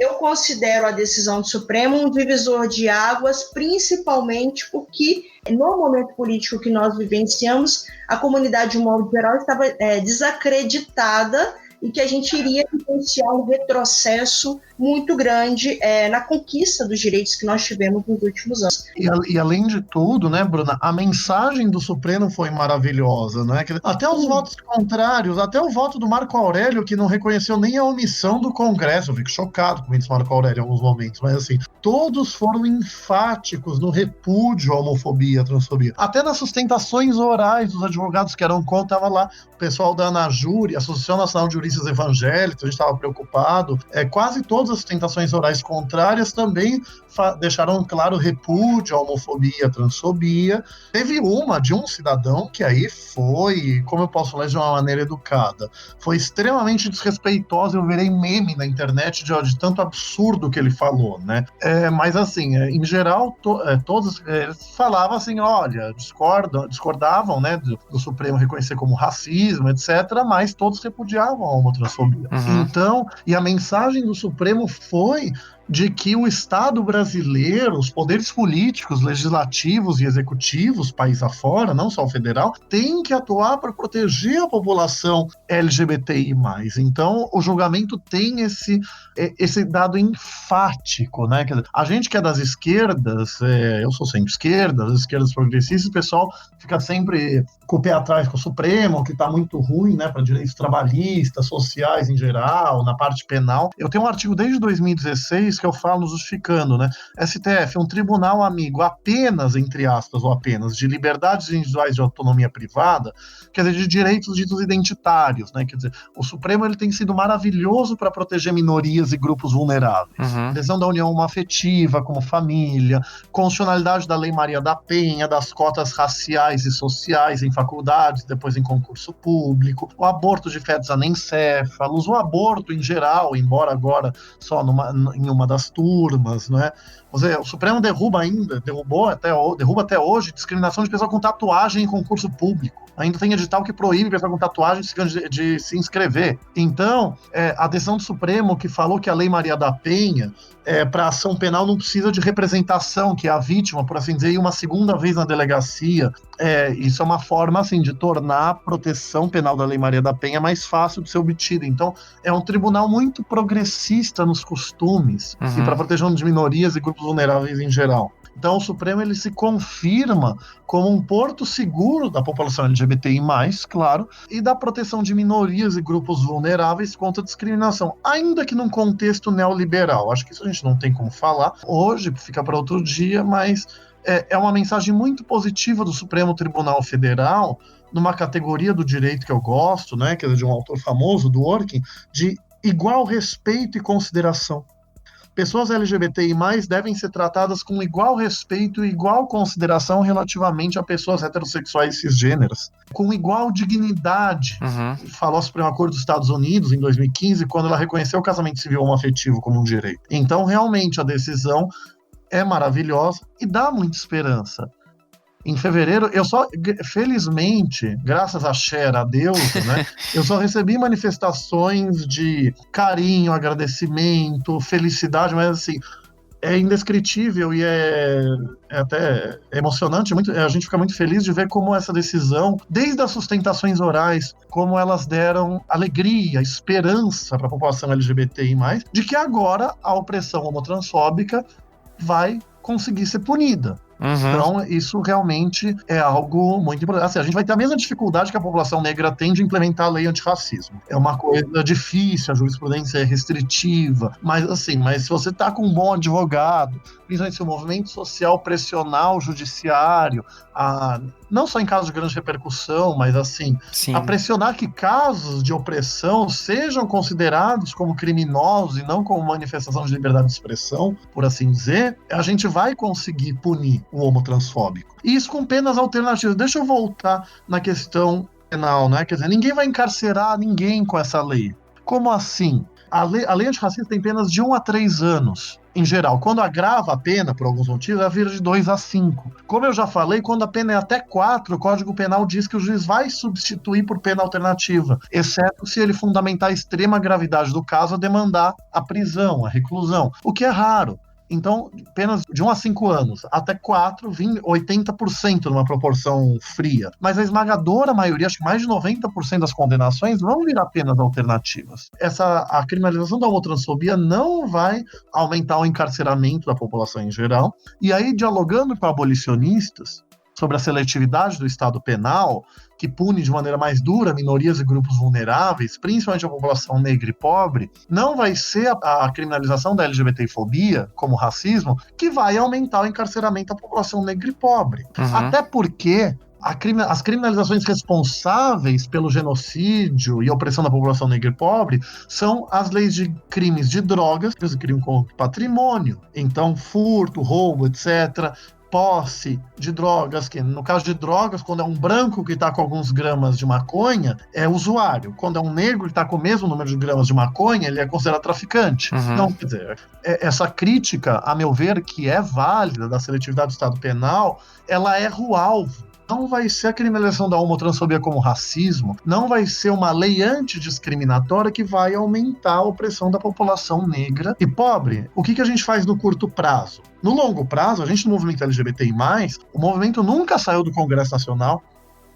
eu considero a decisão do Supremo um divisor de águas, principalmente porque, no momento político que nós vivenciamos, a comunidade, de um modo geral, estava desacreditada e que a gente iria vivenciar um retrocesso muito grande na conquista dos direitos que nós tivemos nos últimos anos. E além de tudo, né, Bruna, a mensagem do Supremo foi maravilhosa, né? Até os votos contrários, até o voto do Marco Aurélio, que não reconheceu nem a omissão do Congresso, eu fico chocado com isso, Marco Aurélio, em alguns momentos, mas assim, todos foram enfáticos no repúdio à homofobia, à transfobia. Até nas sustentações orais dos advogados que eram contra, estava lá o pessoal da ANAJURE, Associação Nacional de Juristas Evangélicos, a gente estava preocupado, quase todas as sustentações orais contrárias também deixaram claro repúdio à homofobia, à transfobia. Teve uma de um cidadão que aí foi, como eu posso falar de uma maneira educada, foi extremamente desrespeitosa, eu virei meme na internet de tanto absurdo que ele falou, né? Mas assim, em geral, todos falavam assim, olha, discordavam, né, do Supremo reconhecer como racismo, etc., mas todos repudiavam a homotransfobia. Então, e a mensagem do Supremo foi de que o Estado brasileiro, os poderes políticos, legislativos e executivos, país afora, não só o federal, tem que atuar para proteger a população LGBTI+. Então, o julgamento tem esse dado enfático, né? Quer dizer, a gente que é das esquerdas, eu sou sempre esquerda, das esquerdas progressistas, o pessoal fica sempre com o pé atrás com o Supremo, que está muito ruim, né, para direitos trabalhistas, sociais em geral, na parte penal. Eu tenho um artigo desde 2016 que eu falo justificando, né? STF, um tribunal amigo apenas, entre aspas, ou apenas, de liberdades individuais de autonomia privada, quer dizer, de direitos ditos identitários, né? Quer dizer, o Supremo ele tem sido maravilhoso para proteger minorias e grupos vulneráveis. Adesão da união afetiva, como família, constitucionalidade da Lei Maria da Penha, das cotas raciais e sociais em faculdades, depois em concurso público, o aborto de fetos anencéfalos, o aborto em geral, embora agora só em uma das turmas, né? O Supremo derruba até hoje discriminação de pessoa com tatuagem em concurso público. Ainda tem edital que proíbe pessoa com tatuagem de se inscrever. Então, a decisão do Supremo que falou que a Lei Maria da Penha, para ação penal não precisa de representação, que é a vítima, por assim dizer, ir uma segunda vez na delegacia isso é uma forma, assim, de tornar a proteção penal da Lei Maria da Penha mais fácil de ser obtida. Então, é um tribunal muito progressista nos costumes e para proteção de minorias e grupos vulneráveis em geral. Então, o Supremo ele se confirma como um porto seguro da população LGBTI+, claro, e da proteção de minorias e grupos vulneráveis contra a discriminação, ainda que num contexto neoliberal. Acho que isso a gente não tem como falar hoje, fica para outro dia, mas é uma mensagem muito positiva do Supremo Tribunal Federal, numa categoria do direito que eu gosto, né, que é de um autor famoso, do Orkin, de igual respeito e consideração. Pessoas LGBTI+, devem ser tratadas com igual respeito e igual consideração relativamente a pessoas heterossexuais cisgêneras, com igual dignidade. Falou a Suprema Corte dos Estados Unidos em 2015, quando ela reconheceu o casamento civil homoafetivo como um direito. Então, realmente, a decisão é maravilhosa e dá muita esperança. Em fevereiro, felizmente, graças a Cher, a deusa, né, eu só recebi manifestações de carinho, agradecimento, felicidade, mas assim, é indescritível e é até emocionante, a gente fica muito feliz de ver como essa decisão, desde as sustentações orais, como elas deram alegria, esperança para a população LGBTI+, de que agora a opressão homotransfóbica vai conseguir ser punida. Então, isso realmente é algo muito importante. Assim, a gente vai ter a mesma dificuldade que a população negra tem de implementar a lei antirracismo. É uma coisa difícil, a jurisprudência é restritiva, mas se você está com um bom advogado, principalmente se o movimento social pressionar o judiciário, não só em casos de grande repercussão, mas a pressionar que casos de opressão sejam considerados como criminosos e não como manifestação de liberdade de expressão, por assim dizer, a gente vai conseguir punir o homotransfóbico. E isso com penas alternativas. Deixa eu voltar na questão penal, né? Quer dizer, ninguém vai encarcerar ninguém com essa lei. Como assim? A lei antirracista tem penas de 1 a 3 anos. Em geral, quando agrava a pena, por alguns motivos, ela vira de 2 a 5. Como eu já falei, quando a pena é até 4, o Código Penal diz que o juiz vai substituir por pena alternativa, exceto se ele fundamentar a extrema gravidade do caso a demandar a prisão, a reclusão, o que é raro. Então, penas de 1 a 5 anos, até 4, 80% numa proporção fria. Mas a esmagadora maioria, acho que mais de 90% das condenações vão virar penas alternativas. A criminalização da homotransfobia não vai aumentar o encarceramento da população em geral. E aí, dialogando com abolicionistas sobre a seletividade do Estado penal, que pune de maneira mais dura minorias e grupos vulneráveis, principalmente a população negra e pobre, não vai ser a criminalização da LGBTfobia, como racismo, que vai aumentar o encarceramento da população negra e pobre. Até porque as criminalizações responsáveis pelo genocídio e opressão da população negra e pobre são as leis de crimes de drogas, crime contra o patrimônio, então furto, roubo, etc., posse de drogas, que no caso de drogas, quando é um branco que está com alguns gramas de maconha, é usuário. Quando é um negro que está com o mesmo número de gramas de maconha, ele é considerado traficante. Então, quer dizer, essa crítica, a meu ver, que é válida da seletividade do Estado penal, ela erra o alvo. Não vai ser a criminalização da homotransfobia como racismo, não vai ser uma lei antidiscriminatória que vai aumentar a opressão da população negra e pobre. O que a gente faz no curto prazo? No longo prazo, a gente no movimento LGBTI+, o movimento nunca saiu do Congresso Nacional.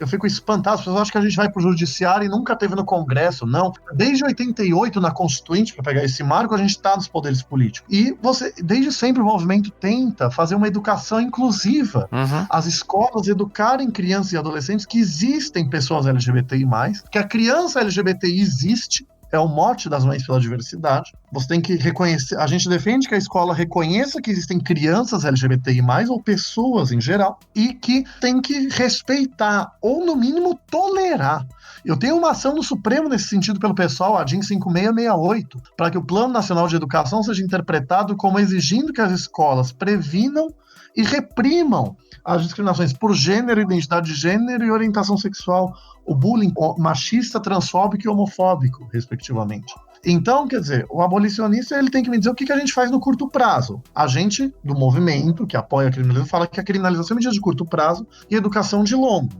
Eu fico espantado, as pessoas acham que a gente vai pro judiciário e nunca teve no Congresso, não. Desde 88, na Constituinte, para pegar esse marco, a gente está nos poderes políticos. E desde sempre o movimento tenta fazer uma educação inclusiva. As escolas educarem crianças e adolescentes que existem pessoas LGBTI+, que a criança LGBTI existe, é o mote das Mães pela Diversidade. Você tem que reconhecer, a gente defende que a escola reconheça que existem crianças LGBTI+, ou pessoas em geral, e que tem que respeitar, ou no mínimo tolerar. Eu tenho uma ação no Supremo nesse sentido pelo pessoal, a DIN 5668, para que o Plano Nacional de Educação seja interpretado como exigindo que as escolas previnam e reprimam as discriminações por gênero, identidade de gênero e orientação sexual, o bullying machista, transfóbico e homofóbico, respectivamente. Então, quer dizer, o abolicionista ele tem que me dizer o que a gente faz no curto prazo. A gente, do movimento, que apoia a criminalização, fala que a criminalização é medida de curto prazo e educação de longo.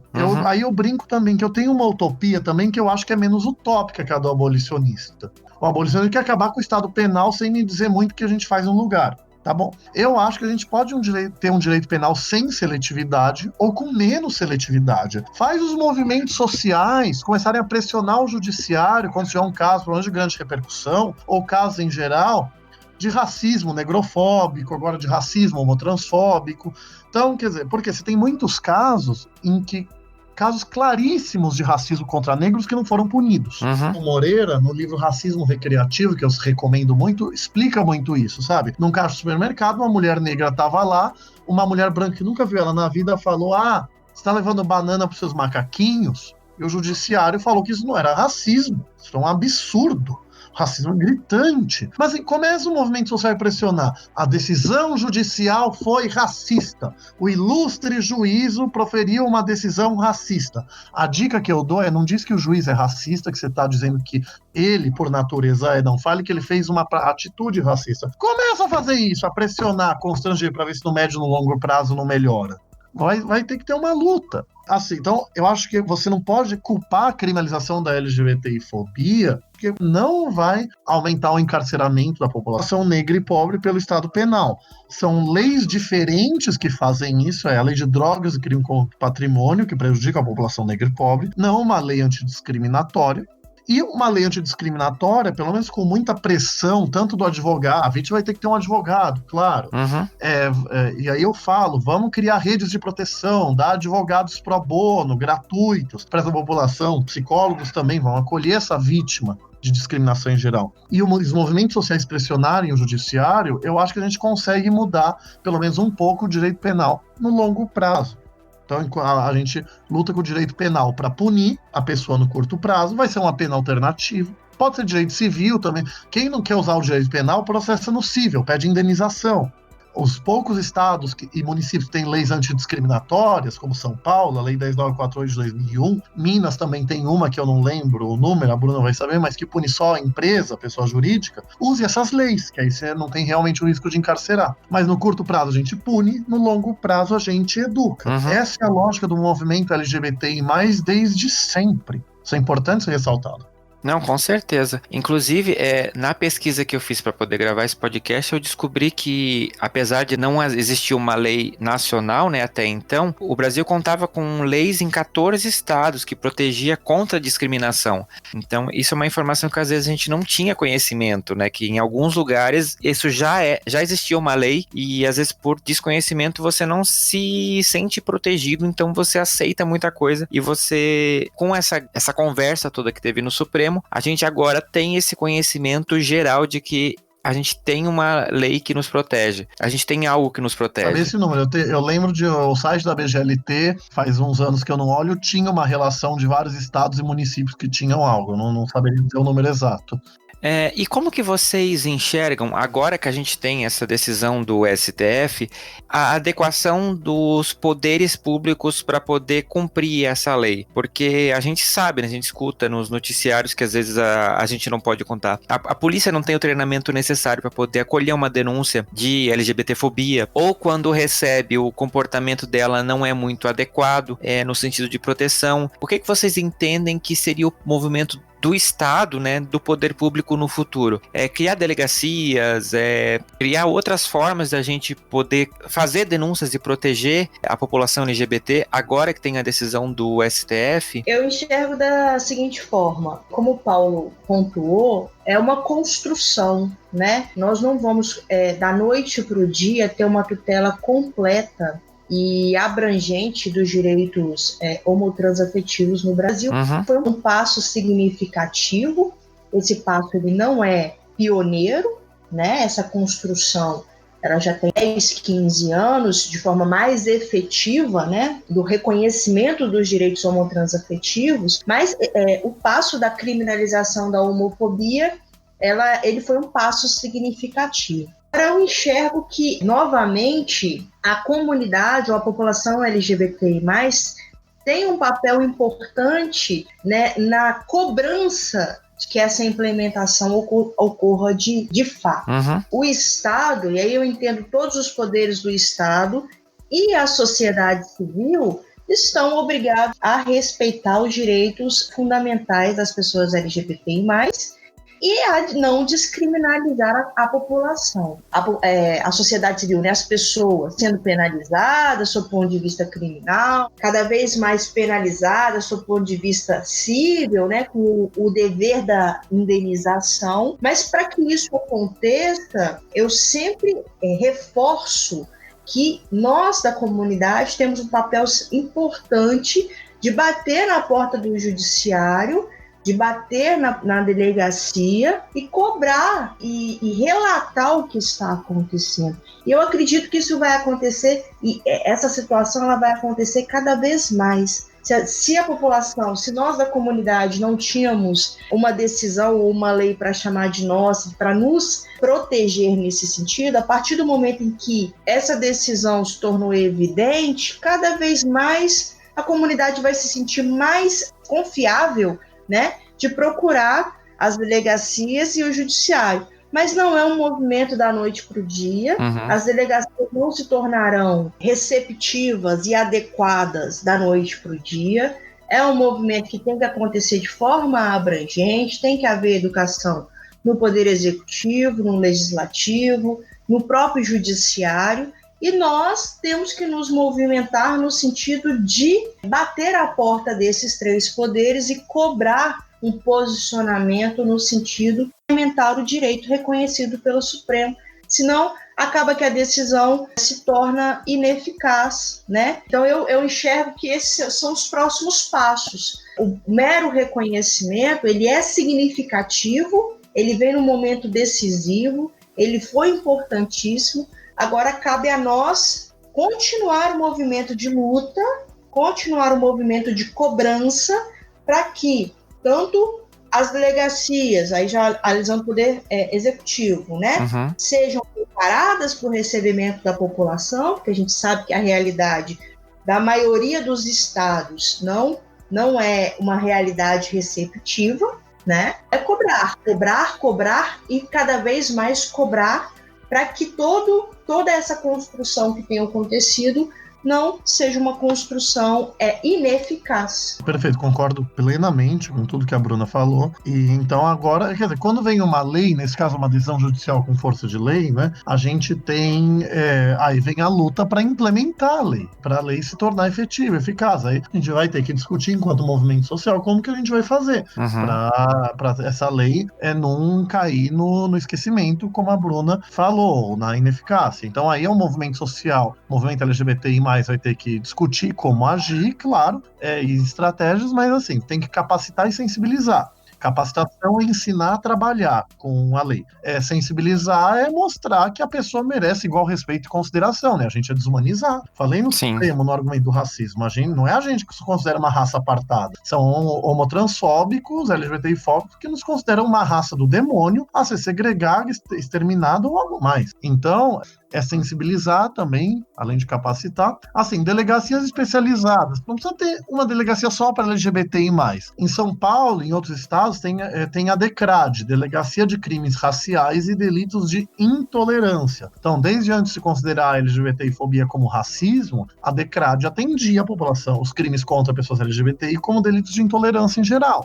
Aí eu brinco também que eu tenho uma utopia também que eu acho que é menos utópica que a do abolicionista. O abolicionista quer acabar com o Estado penal sem me dizer muito o que a gente faz no lugar. Tá bom? Eu acho que a gente pode ter um direito penal sem seletividade ou com menos seletividade. Faz os movimentos sociais começarem a pressionar o judiciário quando tiver um caso, pelo menos de grande repercussão, ou casos em geral, de racismo negrofóbico, agora de racismo homotransfóbico. Então, quer dizer, porque você tem muitos casos claríssimos de racismo contra negros que não foram punidos. O Moreira, no livro Racismo Recreativo, que eu recomendo muito, explica muito isso, sabe? Num caixa de supermercado, uma mulher negra estava lá, uma mulher branca que nunca viu ela na vida falou: você está levando banana para os seus macaquinhos? E o judiciário falou que isso não era racismo, isso é um absurdo. Racismo gritante. Mas começa o movimento social a pressionar. A decisão judicial foi racista. O ilustre juízo proferiu uma decisão racista. A dica que eu dou não diz que o juiz é racista, que você está dizendo que ele, por natureza, não. Fale que ele fez uma atitude racista. Começa a fazer isso, a pressionar, a constranger, para ver se no médio e no longo prazo não melhora. Vai ter que ter uma luta. Assim, então, eu acho que você não pode culpar a criminalização da LGBTI-fobia, porque não vai aumentar o encarceramento da população negra e pobre pelo Estado penal. São leis diferentes que fazem isso, a lei de drogas e crime contra o patrimônio, que prejudica a população negra e pobre, não uma lei antidiscriminatória. E uma lei antidiscriminatória, pelo menos com muita pressão, tanto do advogado, a vítima vai ter que ter um advogado, claro. E aí eu falo, vamos criar redes de proteção, dar advogados pro bono, gratuitos, para essa população, psicólogos também vão acolher essa vítima de discriminação em geral. E os movimentos sociais pressionarem o judiciário, eu acho que a gente consegue mudar, pelo menos um pouco, o direito penal no longo prazo. Então, a gente luta com o direito penal para punir a pessoa no curto prazo, vai ser uma pena alternativa. Pode ser direito civil também. Quem não quer usar o direito penal, processa no cível, pede indenização. Os poucos estados e municípios que têm leis antidiscriminatórias, como São Paulo, a Lei 10.948 de 2001, Minas também tem uma que eu não lembro o número, a Bruna vai saber, mas que pune só a empresa, a pessoa jurídica, use essas leis, que aí você não tem realmente o risco de encarcerar. Mas no curto prazo a gente pune, no longo prazo a gente educa. Essa é a lógica do movimento LGBTI+, desde sempre. Isso é importante ser ressaltado. Não, com certeza. Inclusive, na pesquisa que eu fiz para poder gravar esse podcast, eu descobri que, apesar de não existir uma lei nacional, né, até então, o Brasil contava com leis em 14 estados que protegia contra a discriminação. Então, isso é uma informação que às vezes a gente não tinha conhecimento, né, que em alguns lugares isso já existia uma lei e às vezes por desconhecimento você não se sente protegido, então você aceita muita coisa e você, com essa conversa toda que teve no Supremo, a gente agora tem esse conhecimento geral de que a gente tem uma lei que nos protege. A gente tem algo que nos protege. Sabe esse número? Eu lembro o site da BGLT, faz uns anos que eu não olho, tinha uma relação de vários estados e municípios que tinham algo. Eu não saberia dizer o número exato. E como que vocês enxergam, agora que a gente tem essa decisão do STF, a adequação dos poderes públicos para poder cumprir essa lei? Porque a gente sabe, né, a gente escuta nos noticiários que às vezes a gente não pode contar. A polícia não tem o treinamento necessário para poder acolher uma denúncia de LGBTfobia, ou quando recebe o comportamento dela não é muito adequado, no sentido de proteção. O que vocês entendem que seria o movimento do Estado, né, do poder público no futuro? Criar delegacias, criar outras formas da gente poder fazer denúncias e proteger a população LGBT, agora que tem a decisão do STF? Eu enxergo da seguinte forma, como o Paulo pontuou, é uma construção, né? Nós não vamos, da noite para o dia, ter uma tutela completa e abrangente dos direitos homotransafetivos no Brasil. Foi um passo significativo. Esse passo ele não é pioneiro, né? Essa construção ela já tem 10, 15 anos de forma mais efetiva, né, do reconhecimento dos direitos homotransafetivos, mas o passo da criminalização da homofobia ele foi um passo significativo. Eu enxergo que, novamente, a comunidade ou a população LGBTI+, tem um papel importante, né, na cobrança de que essa implementação ocorra de fato. O Estado, e aí eu entendo todos os poderes do Estado e a sociedade civil, estão obrigados a respeitar os direitos fundamentais das pessoas LGBTI+, e a não descriminalizar a população, a sociedade civil, né, as pessoas sendo penalizadas sob o ponto de vista criminal, cada vez mais penalizadas sob o ponto de vista civil, né, com o dever da indenização. Mas para que isso aconteça, eu sempre reforço que nós da comunidade temos um papel importante de bater na porta do judiciário, de bater na delegacia e cobrar e relatar o que está acontecendo. E eu acredito que isso vai acontecer, e essa situação ela vai acontecer cada vez mais. Se a população, se nós da comunidade não tínhamos uma decisão ou uma lei para chamar de nossa, para nos proteger nesse sentido, a partir do momento em que essa decisão se tornou evidente, cada vez mais a comunidade vai se sentir mais confiável, né, de procurar as delegacias e o judiciário. Mas não é um movimento da noite para o dia. As delegacias não se tornarão receptivas e adequadas da noite para o dia. É um movimento que tem que acontecer de forma abrangente, tem que haver educação no Poder Executivo, no Legislativo, no próprio Judiciário, e nós temos que nos movimentar no sentido de bater a porta desses três poderes e cobrar um posicionamento no sentido de implementar o direito reconhecido pelo Supremo. Senão, acaba que a decisão se torna ineficaz, né? Então, eu enxergo que esses são os próximos passos. O mero reconhecimento, ele é significativo, ele vem num momento decisivo, ele foi importantíssimo. Agora, cabe a nós continuar o movimento de luta, continuar o movimento de cobrança, para que tanto as delegacias, aí já analisando o poder executivo, né, sejam preparadas para o recebimento da população, porque a gente sabe que a realidade da maioria dos estados não é uma realidade receptiva, né? É cobrar e cada vez mais cobrar para que toda essa construção que tem acontecido não seja uma construção ineficaz. Perfeito, concordo plenamente com tudo que a Bruna falou. E então agora, quer dizer, quando vem uma lei, nesse caso uma decisão judicial com força de lei, né, a gente tem, aí vem a luta para implementar a lei, para a lei se tornar efetiva, eficaz. Aí a gente vai ter que discutir enquanto movimento social como que a gente vai fazer para essa lei não cair no esquecimento, como a Bruna falou, na ineficácia. Então aí é um movimento social, movimento LGBTI+, vai ter que discutir como agir, claro, e estratégias, mas assim, tem que capacitar e sensibilizar. Capacitação é ensinar a trabalhar com a lei. Sensibilizar é mostrar que a pessoa merece igual respeito e consideração, né? A gente é desumanizar. Falei no Supremo, no argumento do racismo. Não é a gente que se considera uma raça apartada. São homotransfóbicos, LGBTI-fóbicos, que nos consideram uma raça do demônio a ser segregada, exterminada ou algo mais. Então, é sensibilizar também, além de capacitar. Assim, delegacias especializadas. Não precisa ter uma delegacia só para LGBTI+. Em São Paulo, em outros estados, tem a DECRAD, Delegacia de Crimes Raciais e Delitos de Intolerância. Então, desde antes de se considerar a LGBTI-fobia como racismo, a DECRAD atendia a população, os crimes contra pessoas LGBTI, como delitos de intolerância em geral.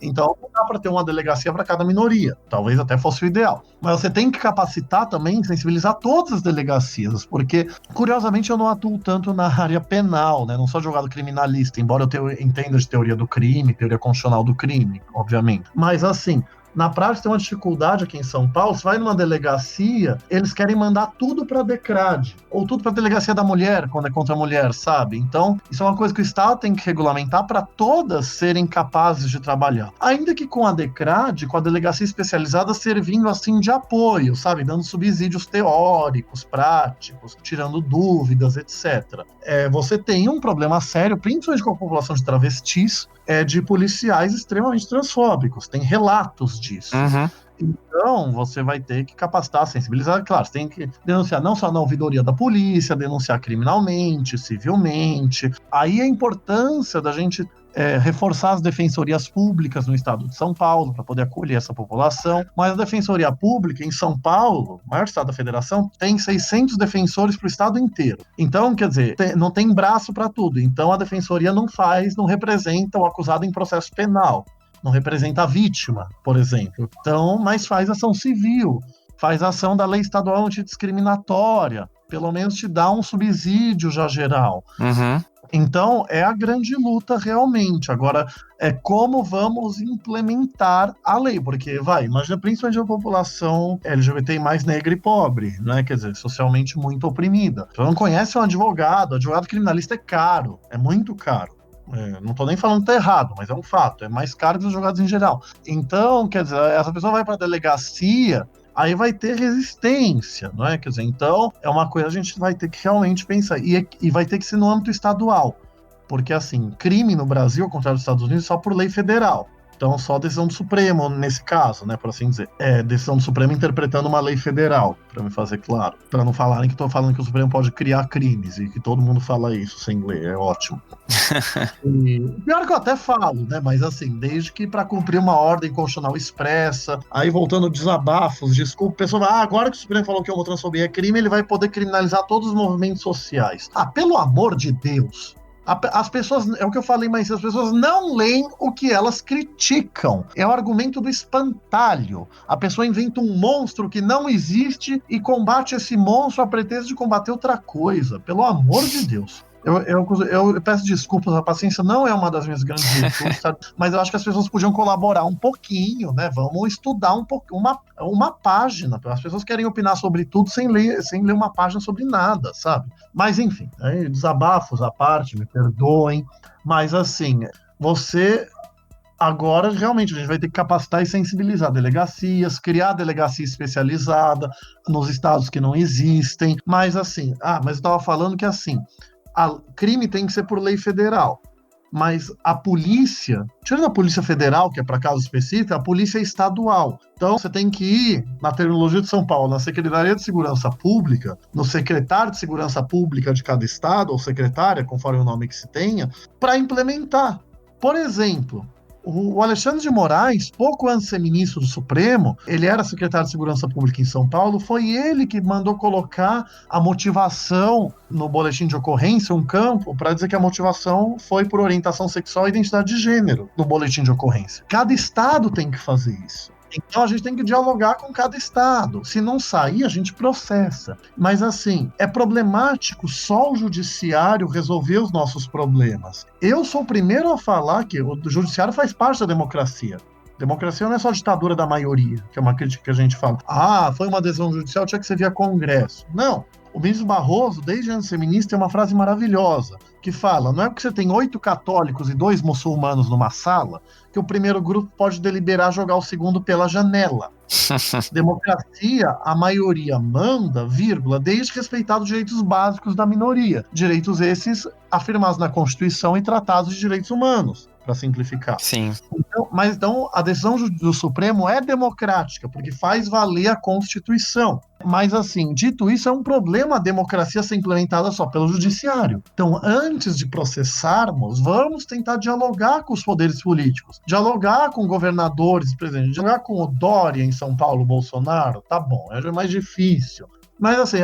Então, não dá para ter uma delegacia para cada minoria. Talvez até fosse o ideal. Mas você tem que capacitar também, sensibilizar todas as delegacias, porque, curiosamente, eu não atuo tanto na área penal, né? Não sou advogado criminalista, embora eu entenda de teoria do crime, teoria constitucional do crime, obviamente. Mas, assim, na prática tem uma dificuldade aqui em São Paulo. Você vai numa delegacia, eles querem mandar tudo para a DECRAD, ou tudo para a delegacia da mulher, quando é contra a mulher, sabe? Então, isso é uma coisa que o Estado tem que regulamentar para todas serem capazes de trabalhar. Ainda que com a DECRAD, com a delegacia especializada servindo assim de apoio, sabe? Dando subsídios teóricos, práticos, tirando dúvidas, etc. Você tem um problema sério, principalmente com a população de travestis, de policiais extremamente transfóbicos. Tem relatos disso. Então, você vai ter que capacitar, sensibilizar. Claro, você tem que denunciar não só na ouvidoria da polícia, denunciar criminalmente, civilmente. Aí a importância da gente reforçar as defensorias públicas no estado de São Paulo para poder acolher essa população. Mas a defensoria pública em São Paulo, o maior estado da federação, tem 600 defensores para o estado inteiro. Então, quer dizer, não tem braço para tudo. Então, a defensoria não representa o acusado em processo penal. não representa a vítima, por exemplo. Então, mas faz ação civil, faz ação da lei estadual antidiscriminatória, pelo menos te dá um subsídio já geral. Uhum. Então, é a grande luta realmente. Agora, é como vamos implementar a lei, porque, imagina principalmente a população LGBT mais negra e pobre, né? Quer dizer, socialmente muito oprimida. Você não conhece um advogado criminalista é caro, é muito caro. Não estou nem falando que tá errado, mas é um fato, é mais caro que os advogados em geral. Então, quer dizer, essa pessoa vai para a delegacia, aí vai ter resistência, não é? Quer dizer, então, é uma coisa que a gente vai ter que realmente pensar, e vai ter que ser no âmbito estadual, porque, assim, crime no Brasil, ao contrário dos Estados Unidos, é só por lei federal. Então, só decisão do Supremo, nesse caso, né, por assim dizer. Decisão do Supremo interpretando uma lei federal, para me fazer claro. Para não falarem que estou falando que o Supremo pode criar crimes, e que todo mundo fala isso sem ler, é ótimo. E, pior que eu até falo, né, mas assim, desde que para cumprir uma ordem constitucional expressa, aí voltando desabafos, desculpa, o pessoal vai, agora que o Supremo falou que a homotransfobia é crime, ele vai poder criminalizar todos os movimentos sociais. Pelo amor de Deus! As pessoas, é o que eu falei, mas as pessoas não leem o que elas criticam. É o argumento do espantalho. A pessoa inventa um monstro que não existe e combate esse monstro a pretexto de combater outra coisa. Pelo amor de Deus. Eu peço desculpas, a paciência não é uma das minhas grandes virtudes, sabe? Mas eu acho que as pessoas podiam colaborar um pouquinho, né? Vamos estudar uma página. As pessoas querem opinar sobre tudo sem ler uma página sobre nada, sabe? Mas enfim, desabafos à parte, me perdoem. Mas assim, agora, realmente, a gente vai ter que capacitar e sensibilizar delegacias, criar delegacia especializada nos estados que não existem. Mas assim, mas eu estava falando que assim, crime tem que ser por lei federal, mas a polícia, tirando a polícia federal, que é para caso específico, a polícia é estadual. Então você tem que ir, na terminologia de São Paulo, na Secretaria de Segurança Pública, no secretário de Segurança Pública de cada estado, ou secretária, conforme o nome que se tenha, para implementar. Por exemplo, o Alexandre de Moraes, pouco antes de ser ministro do Supremo, ele era secretário de Segurança Pública em São Paulo, foi ele que mandou colocar a motivação no boletim de ocorrência, um campo, para dizer que a motivação foi por orientação sexual e identidade de gênero no boletim de ocorrência. Cada estado tem que fazer isso. Então a gente tem que dialogar com cada estado. Se não sair, a gente processa. Mas assim, é problemático só o judiciário resolver os nossos problemas. Eu sou o primeiro a falar que o judiciário faz parte da democracia. Democracia não é só a ditadura da maioria, que é uma crítica que a gente fala. Foi uma decisão judicial, tinha que ser via Congresso. Não. O ministro Barroso, desde antes de ser ministro, tem uma frase maravilhosa, que fala, não é porque você tem 8 católicos e 2 muçulmanos numa sala, que o primeiro grupo pode deliberar jogar o segundo pela janela. Democracia, a maioria manda, desde respeitar os direitos básicos da minoria. Direitos esses afirmados na Constituição e tratados de direitos humanos, para simplificar. Sim. Então, a decisão do Supremo é democrática, porque faz valer a Constituição. Mas, assim, dito isso, é um problema a democracia ser implementada só pelo judiciário. Então, antes de processarmos, vamos tentar dialogar com os poderes políticos, dialogar com governadores, presidentes, dialogar com o Dória em São Paulo, Bolsonaro, tá bom, é mais difícil. Mas assim,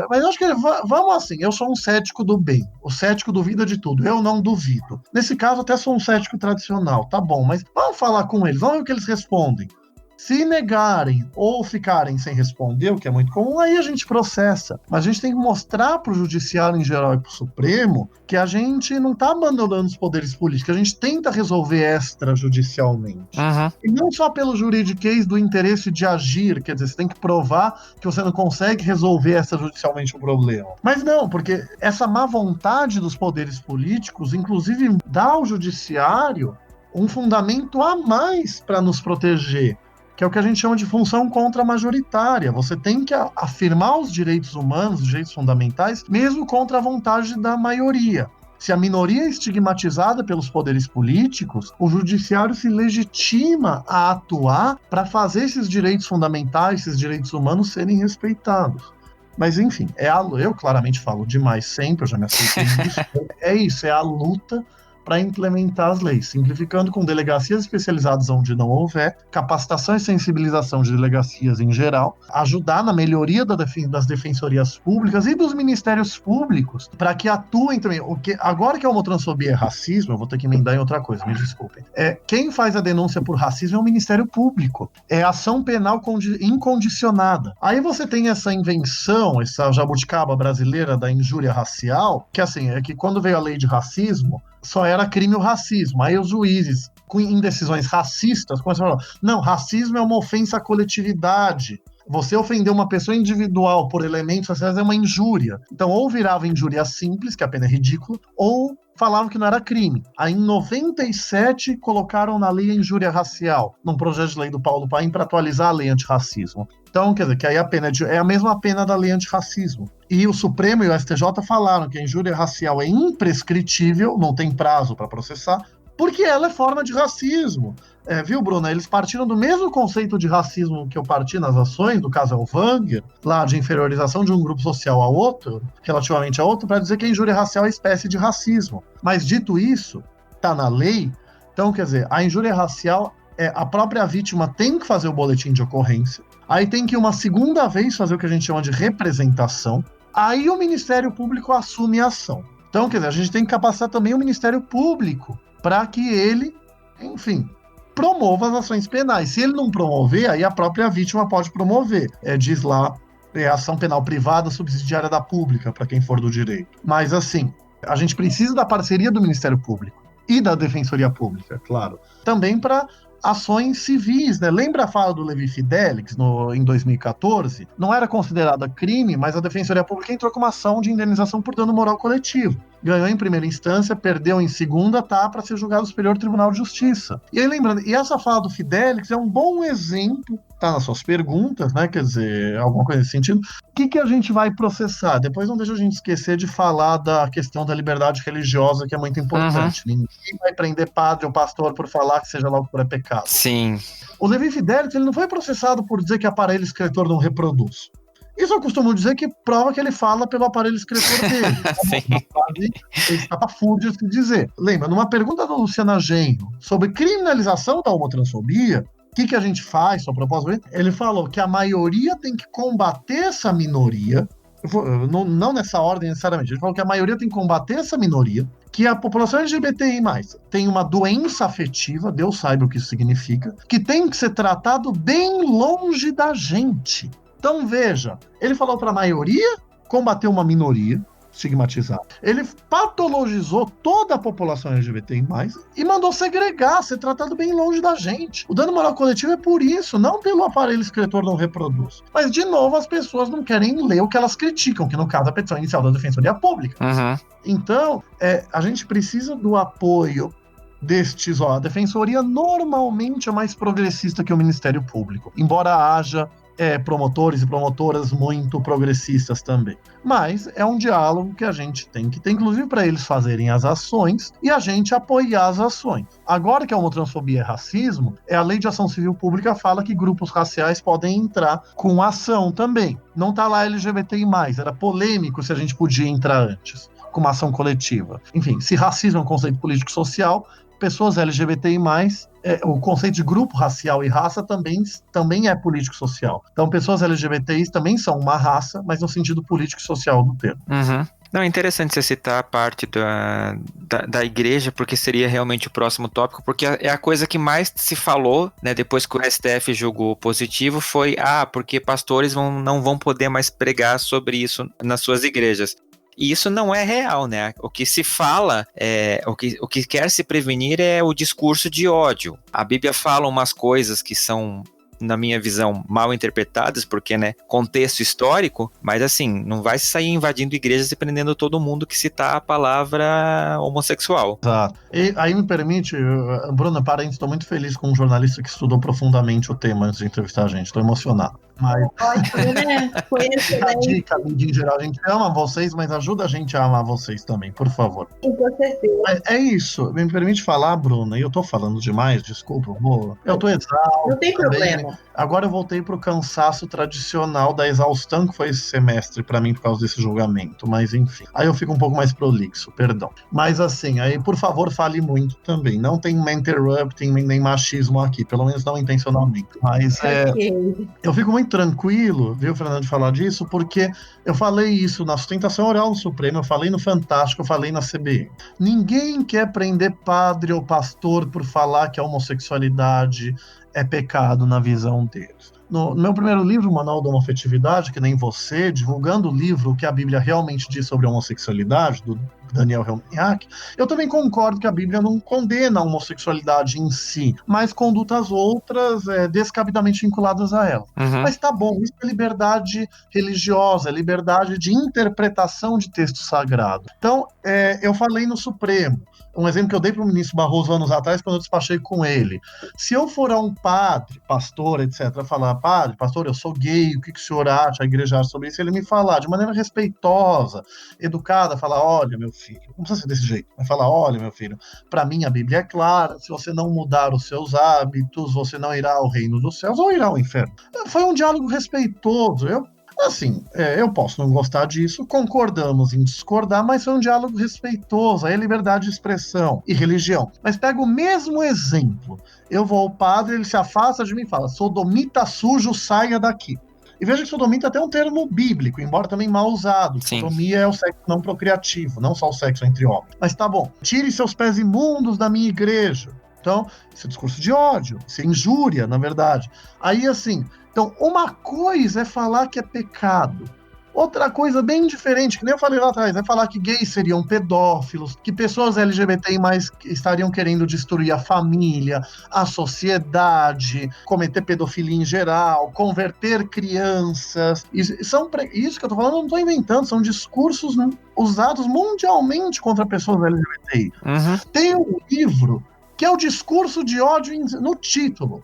mas eu acho que vamos assim, eu sou um cético do bem, o cético duvida de tudo, eu não duvido. Nesse caso até sou um cético tradicional, tá bom, mas vamos falar com eles, vamos ver o que eles respondem. Se negarem ou ficarem sem responder, o que é muito comum, aí a gente processa. Mas a gente tem que mostrar para o judiciário em geral e para o Supremo que a gente não está abandonando os poderes políticos, a gente tenta resolver extrajudicialmente. Uhum. E não só pelo juridiquês do interesse de agir, quer dizer, você tem que provar que você não consegue resolver extrajudicialmente o problema. Mas não, porque essa má vontade dos poderes políticos, inclusive, dá ao judiciário um fundamento a mais para nos proteger, que é o que a gente chama de função contra-majoritária. Você tem que afirmar os direitos humanos, os direitos fundamentais, mesmo contra a vontade da maioria. Se a minoria é estigmatizada pelos poderes políticos, o judiciário se legitima a atuar para fazer esses direitos fundamentais, esses direitos humanos serem respeitados. Mas, enfim, eu claramente falo demais sempre, eu já me aceitei disso. É isso, é a luta para implementar as leis, simplificando com delegacias especializadas onde não houver, capacitação e sensibilização de delegacias em geral, ajudar na melhoria das defensorias públicas e dos ministérios públicos, para que atuem também. Agora que a homotransfobia é racismo, eu vou ter que emendar em outra coisa, me desculpem. Quem faz a denúncia por racismo é o Ministério Público, é ação penal incondicionada. Aí você tem essa invenção, essa jabuticaba brasileira da injúria racial, que assim, é que quando veio a lei de racismo, só era crime o racismo. Aí os juízes, em decisões racistas, começaram a falar, não, racismo é uma ofensa à coletividade. Você ofender uma pessoa individual por elementos raciais é uma injúria. Então, ou virava injúria simples, que a pena é ridícula, ou falavam que não era crime. Aí, em 97, colocaram na lei a injúria racial, num projeto de lei do Paulo Paim, para atualizar a lei antirracismo. Então, quer dizer, que aí a pena é a mesma pena da lei antirracismo. E o Supremo e o STJ falaram que a injúria racial é imprescritível, não tem prazo para processar, porque ela é forma de racismo. Viu, Bruna? Eles partiram do mesmo conceito de racismo que eu parti nas ações, do caso Elvanger, lá de inferiorização de um grupo social a outro, relativamente a outro, para dizer que a injúria racial é espécie de racismo. Mas, dito isso, está na lei, então, quer dizer, a injúria racial, a própria vítima tem que fazer o boletim de ocorrência, aí tem que uma segunda vez fazer o que a gente chama de representação, aí o Ministério Público assume a ação. Então, quer dizer, a gente tem que capacitar também o Ministério Público para que ele, enfim, promova as ações penais. Se ele não promover, aí a própria vítima pode promover. Diz lá, ação penal privada subsidiária da pública, para quem for do direito. Mas, assim, a gente precisa da parceria do Ministério Público e da Defensoria Pública, claro. Também para ações civis, né? Lembra a fala do Levi Fidelix em 2014? Não era considerada crime, mas a Defensoria Pública entrou com uma ação de indenização por dano moral coletivo. Ganhou em primeira instância, perdeu em segunda, tá para ser julgado no Superior Tribunal de Justiça. E aí, lembrando, e essa fala do Fidelix é um bom exemplo, tá nas suas perguntas, né? Quer dizer, alguma coisa nesse sentido. O que a gente vai processar? Depois não deixa a gente esquecer de falar da questão da liberdade religiosa, que é muito importante. Ninguém vai prender padre ou pastor por falar que seja lá o que for é pecado. Sim. O Levi Fidelix, ele não foi processado por dizer que aparelho excretor não reproduz. Isso eu costumo dizer que prova que ele fala pelo aparelho excretor dele. Sim. Estapafúrdio se dizer. Lembra, numa pergunta da Luciana Genro sobre criminalização da homotransfobia, o que a gente faz, só propósito, ele falou que a maioria tem que combater essa minoria, não nessa ordem necessariamente, ele falou que a maioria tem que combater essa minoria, que a população LGBTI+, tem uma doença afetiva, Deus sabe o que isso significa, que tem que ser tratado bem longe da gente. Então, veja, ele falou para a maioria combater uma minoria, estigmatizada. Ele patologizou toda a população LGBTI+, e mandou segregar, ser tratado bem longe da gente. O dano moral coletivo é por isso, não pelo aparelho excretor não reproduz. Mas, de novo, as pessoas não querem ler o que elas criticam, que no caso a petição inicial da Defensoria Pública. Então, a gente precisa do apoio destes, a Defensoria normalmente é mais progressista que o Ministério Público, embora haja promotores e promotoras muito progressistas também. Mas é um diálogo que a gente tem que ter, inclusive para eles fazerem as ações e a gente apoiar as ações. Agora que a homotransfobia é racismo, a Lei de Ação Civil Pública fala que grupos raciais podem entrar com ação também. Não está lá LGBTI+, era polêmico se a gente podia entrar antes, com uma ação coletiva. Enfim, se racismo é um conceito político-social, pessoas LGBTI+, o conceito de grupo racial e raça também é político-social. Então, pessoas LGBTIs também são uma raça, mas no sentido político-social do termo. Não, é interessante você citar a parte da igreja, porque seria realmente o próximo tópico, porque é a coisa que mais se falou, né, depois que o STF julgou positivo, foi, porque pastores não vão poder mais pregar sobre isso nas suas igrejas. E isso não é real, né? O que se fala, o que quer se prevenir é o discurso de ódio. A Bíblia fala umas coisas que são, na minha visão, mal interpretadas, porque, né, contexto histórico, mas assim, não vai sair invadindo igrejas e prendendo todo mundo que citar a palavra homossexual. Exato. E aí me permite, Bruna, parênteses, estou muito feliz com um jornalista que estudou profundamente o tema antes de entrevistar a gente, estou emocionado. Mas Ótimo, né? Foi a excelente, dica, mídia em geral, a gente ama vocês, mas ajuda a gente a amar vocês também, por favor. com certeza. É isso, me permite falar, Bruna, e eu tô falando demais, desculpa, eu tô exausto Não tem também. problema. Agora eu voltei pro cansaço tradicional da exaustão que foi esse semestre pra mim por causa desse julgamento, mas enfim. Aí eu fico um pouco mais prolixo, perdão. Mas assim, aí por favor fale muito também. Não tem interrupting nem machismo aqui, pelo menos não intencionalmente. Mas Ok. eu fico muito tranquilo, viu, Fernando, de falar disso, porque eu falei isso na sustentação oral no Supremo, eu falei no Fantástico, eu falei na CBN. Ninguém quer prender padre ou pastor por falar que a homossexualidade é pecado na visão deles. No meu primeiro livro, o Manual da Homoafetividade, que nem você, divulgando o livro, o que a Bíblia realmente diz sobre a homossexualidade, do Daniel Helmiak, eu também concordo que a Bíblia não condena a homossexualidade em si, mas condutas outras descabidamente vinculadas a ela. Uhum. Mas tá bom, isso é liberdade religiosa, é liberdade de interpretação de texto sagrado. Então, eu falei no Supremo, um exemplo que eu dei para o ministro Barroso anos atrás, quando eu despachei com ele. Se eu for a um padre, pastor, etc., falar, padre, pastor, eu sou gay, o que o senhor acha, a igreja acha sobre isso? Ele me falar de maneira respeitosa, educada, falar, olha, meu filho, não precisa ser desse jeito, mas falar, olha, meu filho, para mim a Bíblia é clara, se você não mudar os seus hábitos, você não irá ao reino dos céus ou irá ao inferno. Foi um diálogo respeitoso, eu posso não gostar disso, concordamos em discordar, mas foi um diálogo respeitoso, aí é liberdade de expressão e religião. Mas pega o mesmo exemplo, eu vou ao padre, ele se afasta de mim e fala, sodomita sujo, saia daqui. E veja que sodomita é até um termo bíblico, embora também mal usado. Sim. Sodomia é o sexo não procriativo, não só o sexo entre homens. Mas tá bom, tire seus pés imundos da minha igreja. Então, isso é discurso de ódio, isso é injúria, na verdade. Aí, assim, então, uma coisa é falar que é pecado. Outra coisa bem diferente, que nem eu falei lá atrás, é falar que gays seriam pedófilos, que pessoas LGBTI mais estariam querendo destruir a família, a sociedade, cometer pedofilia em geral, converter crianças. Isso que eu tô falando, eu não tô inventando, são discursos usados mundialmente contra pessoas LGBTI. Uhum. Tem um livro que é o discurso de ódio no título.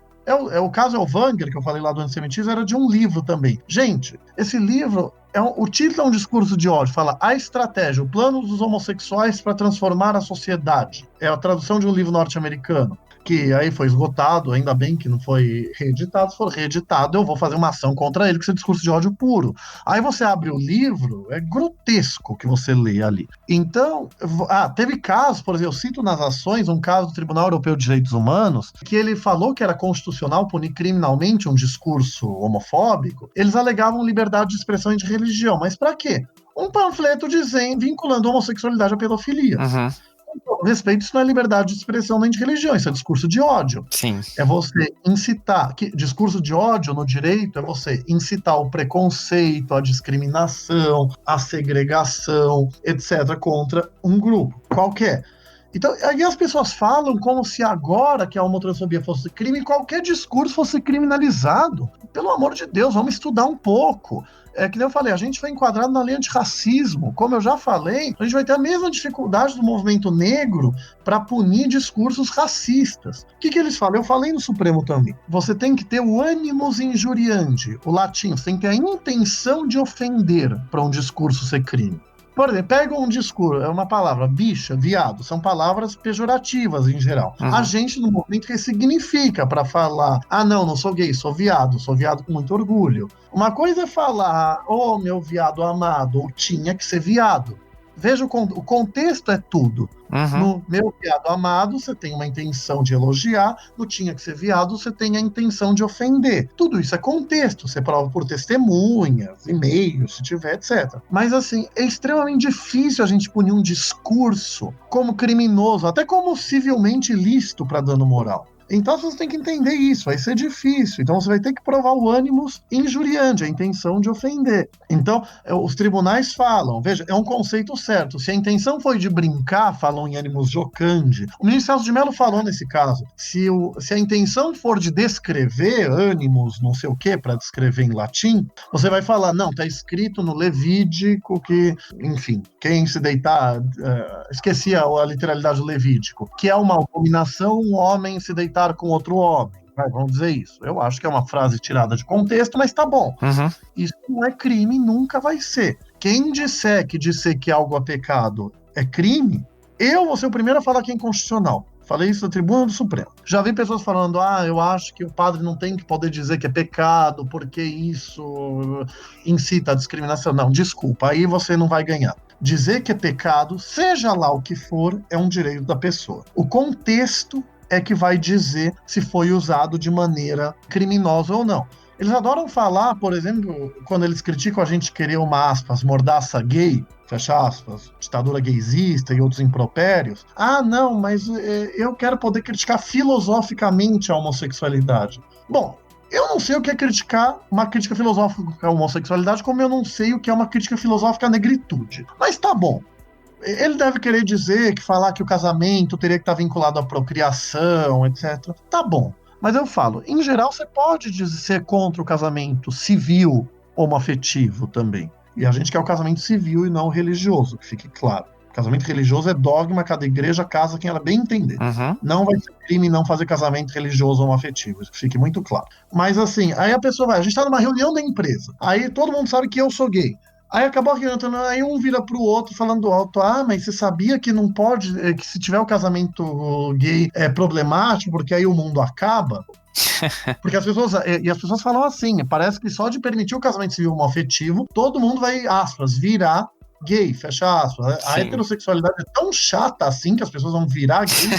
O caso é o Wanger, que eu falei lá do antissemitismo, era de um livro também. Gente, esse livro, o título é um discurso de ódio, fala a estratégia, o plano dos homossexuais para transformar a sociedade. É a tradução de um livro norte-americano, que aí foi esgotado, ainda bem que não foi reeditado. Se for reeditado, eu vou fazer uma ação contra ele, que isso é discurso de ódio puro. Aí você abre o livro, é grotesco o que você lê ali. Então, teve casos, por exemplo, eu cito nas ações um caso do Tribunal Europeu de Direitos Humanos, que ele falou que era constitucional punir criminalmente um discurso homofóbico. Eles alegavam liberdade de expressão e de religião, mas para quê? Um panfleto vinculando a homossexualidade à pedofilia. Uhum. Com respeito, isso não é liberdade de expressão nem de religião, isso é discurso de ódio. Sim. É você incitar, discurso de ódio no direito é você incitar o preconceito, a discriminação, a segregação, etc., contra um grupo qualquer. Então, aí as pessoas falam como se agora que a homotransfobia fosse crime, qualquer discurso fosse criminalizado. Pelo amor de Deus, vamos estudar um pouco. É que nem eu falei, a gente foi enquadrado na lei antirracismo. Como eu já falei, a gente vai ter a mesma dificuldade do movimento negro para punir discursos racistas. O que eles falam? Eu falei no Supremo também. Você tem que ter o animus injuriandi, o latim. Você tem que ter a intenção de ofender para um discurso ser crime. Por exemplo, pega um discurso, é uma palavra, bicha, viado, são palavras pejorativas em geral. Uhum. A gente, no movimento, ressignifica para falar, não sou gay, sou viado com muito orgulho. Uma coisa é falar, meu viado amado, ou tinha que ser viado. Veja, o contexto é tudo. Uhum. No meu viado amado, você tem uma intenção de elogiar. No tinha que ser viado, você tem a intenção de ofender. Tudo isso é contexto. Você prova por testemunhas, e-mails, se tiver, etc. Mas, assim, é extremamente difícil a gente punir um discurso como criminoso, até como civilmente ilícito para dano moral. Então você tem que entender isso, vai ser difícil. Então você vai ter que provar o animus injuriandi, a intenção de ofender. Então, os tribunais falam, veja, é um conceito certo. Se a intenção foi de brincar, falam em animus jocandi. O ministro Celso de Mello falou nesse caso, se a intenção for de descrever animus, não sei o que, para descrever em latim, você vai falar, não, tá escrito no Levítico que, enfim, quem se deitar, esqueci a literalidade do Levítico, que é uma abominação um homem se deitar com outro homem. vamos dizer isso. Eu acho que é uma frase tirada de contexto, mas tá bom. Isso não é crime, nunca vai ser. Quem disser que algo é pecado é crime, eu vou ser o primeiro a falar que é inconstitucional. Falei isso na tribuna do Supremo. Já vi pessoas falando, eu acho que o padre não tem que poder dizer que é pecado, porque isso incita a discriminação. Não, desculpa, aí você não vai ganhar. Dizer que é pecado, seja lá o que for, é um direito da pessoa. O contexto é que vai dizer se foi usado de maneira criminosa ou não. Eles adoram falar, por exemplo, quando eles criticam a gente querer uma, aspas, mordaça gay, fecha aspas, ditadura gaysista e outros impropérios. Não, mas eu quero poder criticar filosoficamente a homossexualidade. Bom, eu não sei o que é criticar uma crítica filosófica à homossexualidade, como eu não sei o que é uma crítica filosófica à negritude. Mas tá bom. Ele deve querer dizer falar que o casamento teria que estar vinculado à procriação, etc. Tá bom. Mas eu falo, em geral, você pode ser contra o casamento civil homoafetivo também. E a gente quer o casamento civil e não religioso, que fique claro. O casamento religioso é dogma, cada igreja casa quem ela bem entender. Não vai ser crime não fazer casamento religioso homoafetivo, isso que fique muito claro. Mas assim, aí a pessoa a gente tá numa reunião da empresa, aí todo mundo sabe que eu sou gay. Aí acabou aí um vira pro outro falando alto, mas você sabia que não pode, que se tiver o casamento gay é problemático, porque aí o mundo acaba? Porque as pessoas falam assim, parece que só de permitir o casamento civil homoafetivo, todo mundo vai, aspas, virar gay, fecha aspas. A heterossexualidade é tão chata assim que as pessoas vão virar gay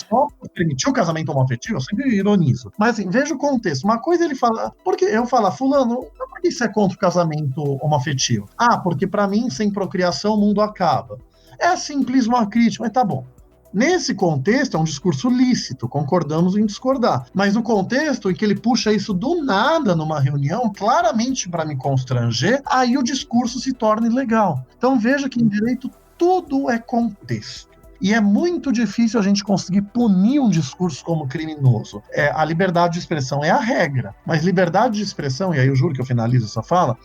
só por permitir o casamento homoafetivo, eu sempre ironizo. Mas assim, veja o contexto. Uma coisa ele fala, porque eu falo, fulano, por que você é contra o casamento homoafetivo? Porque pra mim, sem procriação, o mundo acaba. É simples uma crítica, mas tá bom. Nesse contexto, é um discurso lícito, concordamos em discordar. Mas no contexto em que ele puxa isso do nada numa reunião, claramente para me constranger, aí o discurso se torna ilegal. Então veja que em direito tudo é contexto. E é muito difícil a gente conseguir punir um discurso como criminoso. A liberdade de expressão é a regra, mas liberdade de expressão, e aí eu juro que eu finalizo essa fala,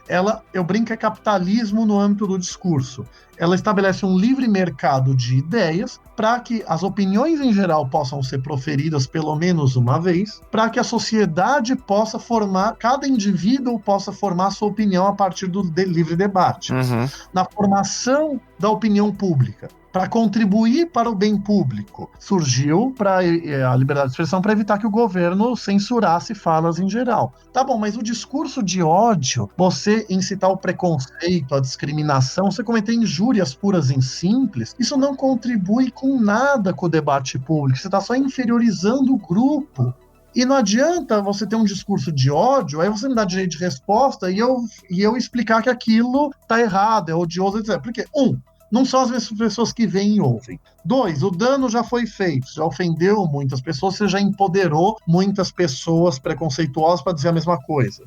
eu brinco, é capitalismo no âmbito do discurso. Ela estabelece um livre mercado de ideias para que as opiniões em geral possam ser proferidas pelo menos uma vez, para que a sociedade possa formar, cada indivíduo possa formar sua opinião a partir do livre debate. Na formação da opinião pública, para contribuir para o bem público, surgiu a liberdade de expressão para evitar que o governo censurasse falas em geral. Tá bom, mas o discurso de ódio, você incitar o preconceito, a discriminação, você cometer injúrias puras e simples, isso não contribui com nada com o debate público, você está só inferiorizando o grupo. E não adianta você ter um discurso de ódio, aí você me dá direito de resposta e eu explicar que aquilo tá errado, é odioso, etc. Porque, não são as mesmas pessoas que veem e ouvem. 2, o dano já foi feito, já ofendeu muitas pessoas, você já empoderou muitas pessoas preconceituosas para dizer a mesma coisa.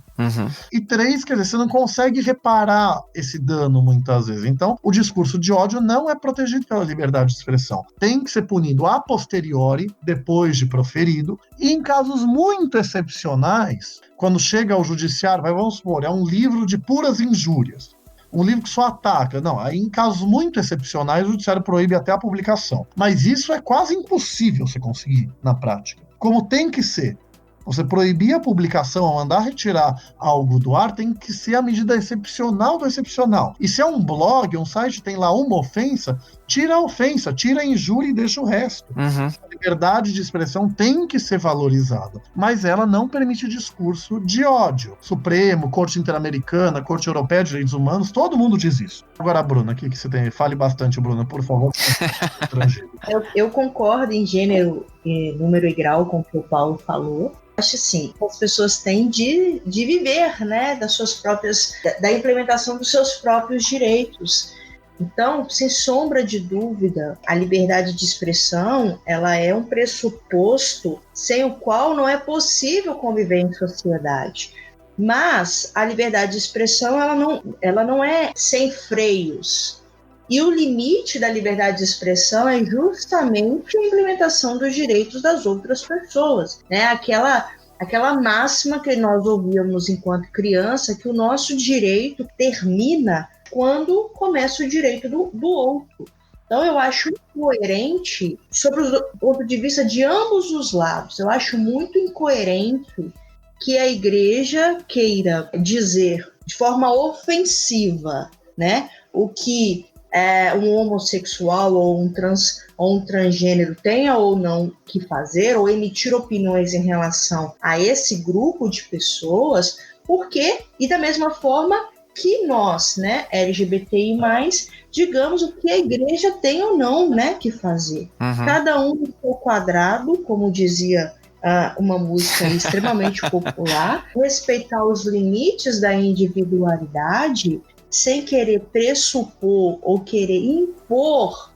E 3, quer dizer, você não consegue reparar esse dano muitas vezes. Então, o discurso de ódio não é protegido pela liberdade de expressão. Tem que ser punido a posteriori, depois de proferido, e em casos muito excepcionais, quando chega ao judiciário, vamos supor, é um livro de puras injúrias. Um livro que só ataca. Não, aí em casos muito excepcionais o judiciário proíbe até a publicação. Mas isso é quase impossível você conseguir na prática. Como tem que ser. Você proibir a publicação, ao mandar retirar algo do ar, tem que ser a medida excepcional do excepcional. E se é um blog, um site, tem lá uma ofensa, tira a ofensa, tira a injúria e deixa o resto. A liberdade de expressão tem que ser valorizada, mas ela não permite discurso de ódio. Supremo, Corte Interamericana, Corte Europeia de Direitos Humanos, todo mundo diz isso. Agora, Bruna, aqui que você tem, fale bastante, Bruna, por favor. Eu concordo em gênero, número e grau com o que o Paulo falou. Acho assim, as pessoas têm de viver, né, da implementação dos seus próprios direitos. Então, sem sombra de dúvida, a liberdade de expressão, ela é um pressuposto sem o qual não é possível conviver em sociedade. Mas a liberdade de expressão, ela não é sem freios. E o limite da liberdade de expressão é justamente a implementação dos direitos das outras pessoas, né? Aquela máxima que nós ouvíamos enquanto criança, que o nosso direito termina quando começa o direito do outro. Então, eu acho incoerente, sobre o ponto de vista de ambos os lados, eu acho muito incoerente que a igreja queira dizer de forma ofensiva, né, o que um homossexual ou um transgênero tenha ou não que fazer, ou emitir opiniões em relação a esse grupo de pessoas, porque, e da mesma forma que nós, né, LGBTI+, digamos o que a igreja tem ou não, né, que fazer. Cada um no seu quadrado, como dizia uma música extremamente popular, respeitar os limites da individualidade sem querer pressupor ou querer impor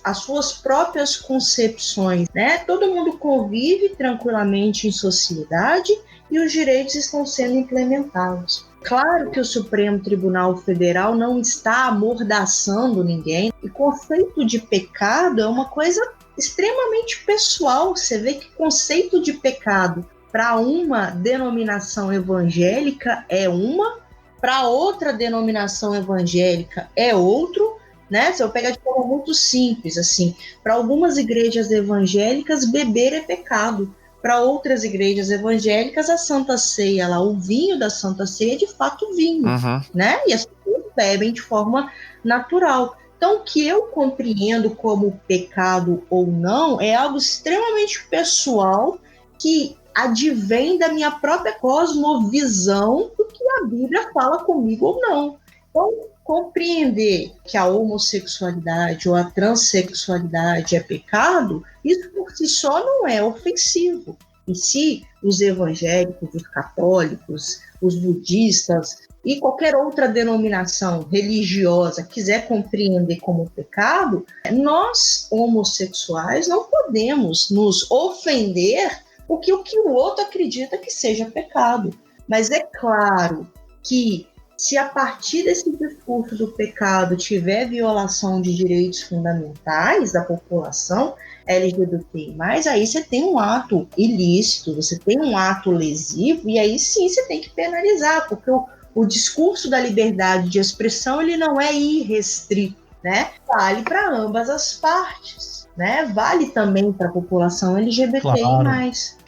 as suas próprias concepções, né? Todo mundo convive tranquilamente em sociedade e os direitos estão sendo implementados. Claro que o Supremo Tribunal Federal não está amordaçando ninguém. O conceito de pecado é uma coisa extremamente pessoal. Você vê que conceito de pecado para uma denominação evangélica é uma, para outra denominação evangélica é outro, né? Se eu pegar de forma muito simples, assim, para algumas igrejas evangélicas beber é pecado. Para outras igrejas evangélicas, a Santa Ceia, lá, o vinho da Santa Ceia é de fato vinho, né? E as pessoas bebem de forma natural. Então, o que eu compreendo como pecado ou não é algo extremamente pessoal que advém da minha própria cosmovisão do que a Bíblia fala comigo ou não. Então, compreender que a homossexualidade ou a transexualidade é pecado, isso por si só não é ofensivo. E se os evangélicos, os católicos, os budistas e qualquer outra denominação religiosa quiser compreender como pecado, nós, homossexuais, não podemos nos ofender porque o que o outro acredita que seja pecado. Mas é claro que se a partir desse discurso do pecado tiver violação de direitos fundamentais da população LGBTI+, aí você tem um ato ilícito, você tem um ato lesivo, e aí sim você tem que penalizar, porque o discurso da liberdade de expressão ele não é irrestrito, né? Vale para ambas as partes, né? Vale também para a população LGBTI+, claro,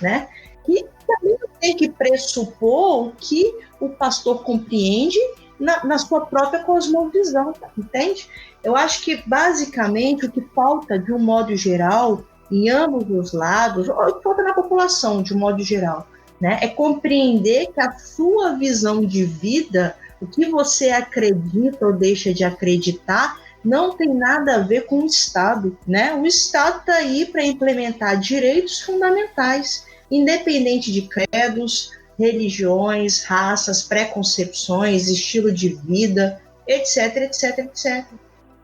né? E também tem que pressupor o que o pastor compreende na sua própria cosmovisão, entende? Eu acho que, basicamente, o que falta, de um modo geral, em ambos os lados, ou o que falta na população, de um modo geral, né, é compreender que a sua visão de vida, o que você acredita ou deixa de acreditar, não tem nada a ver com o Estado, né? O Estado está aí para implementar direitos fundamentais, independente de credos, religiões, raças, preconcepções, estilo de vida, etc, etc, etc.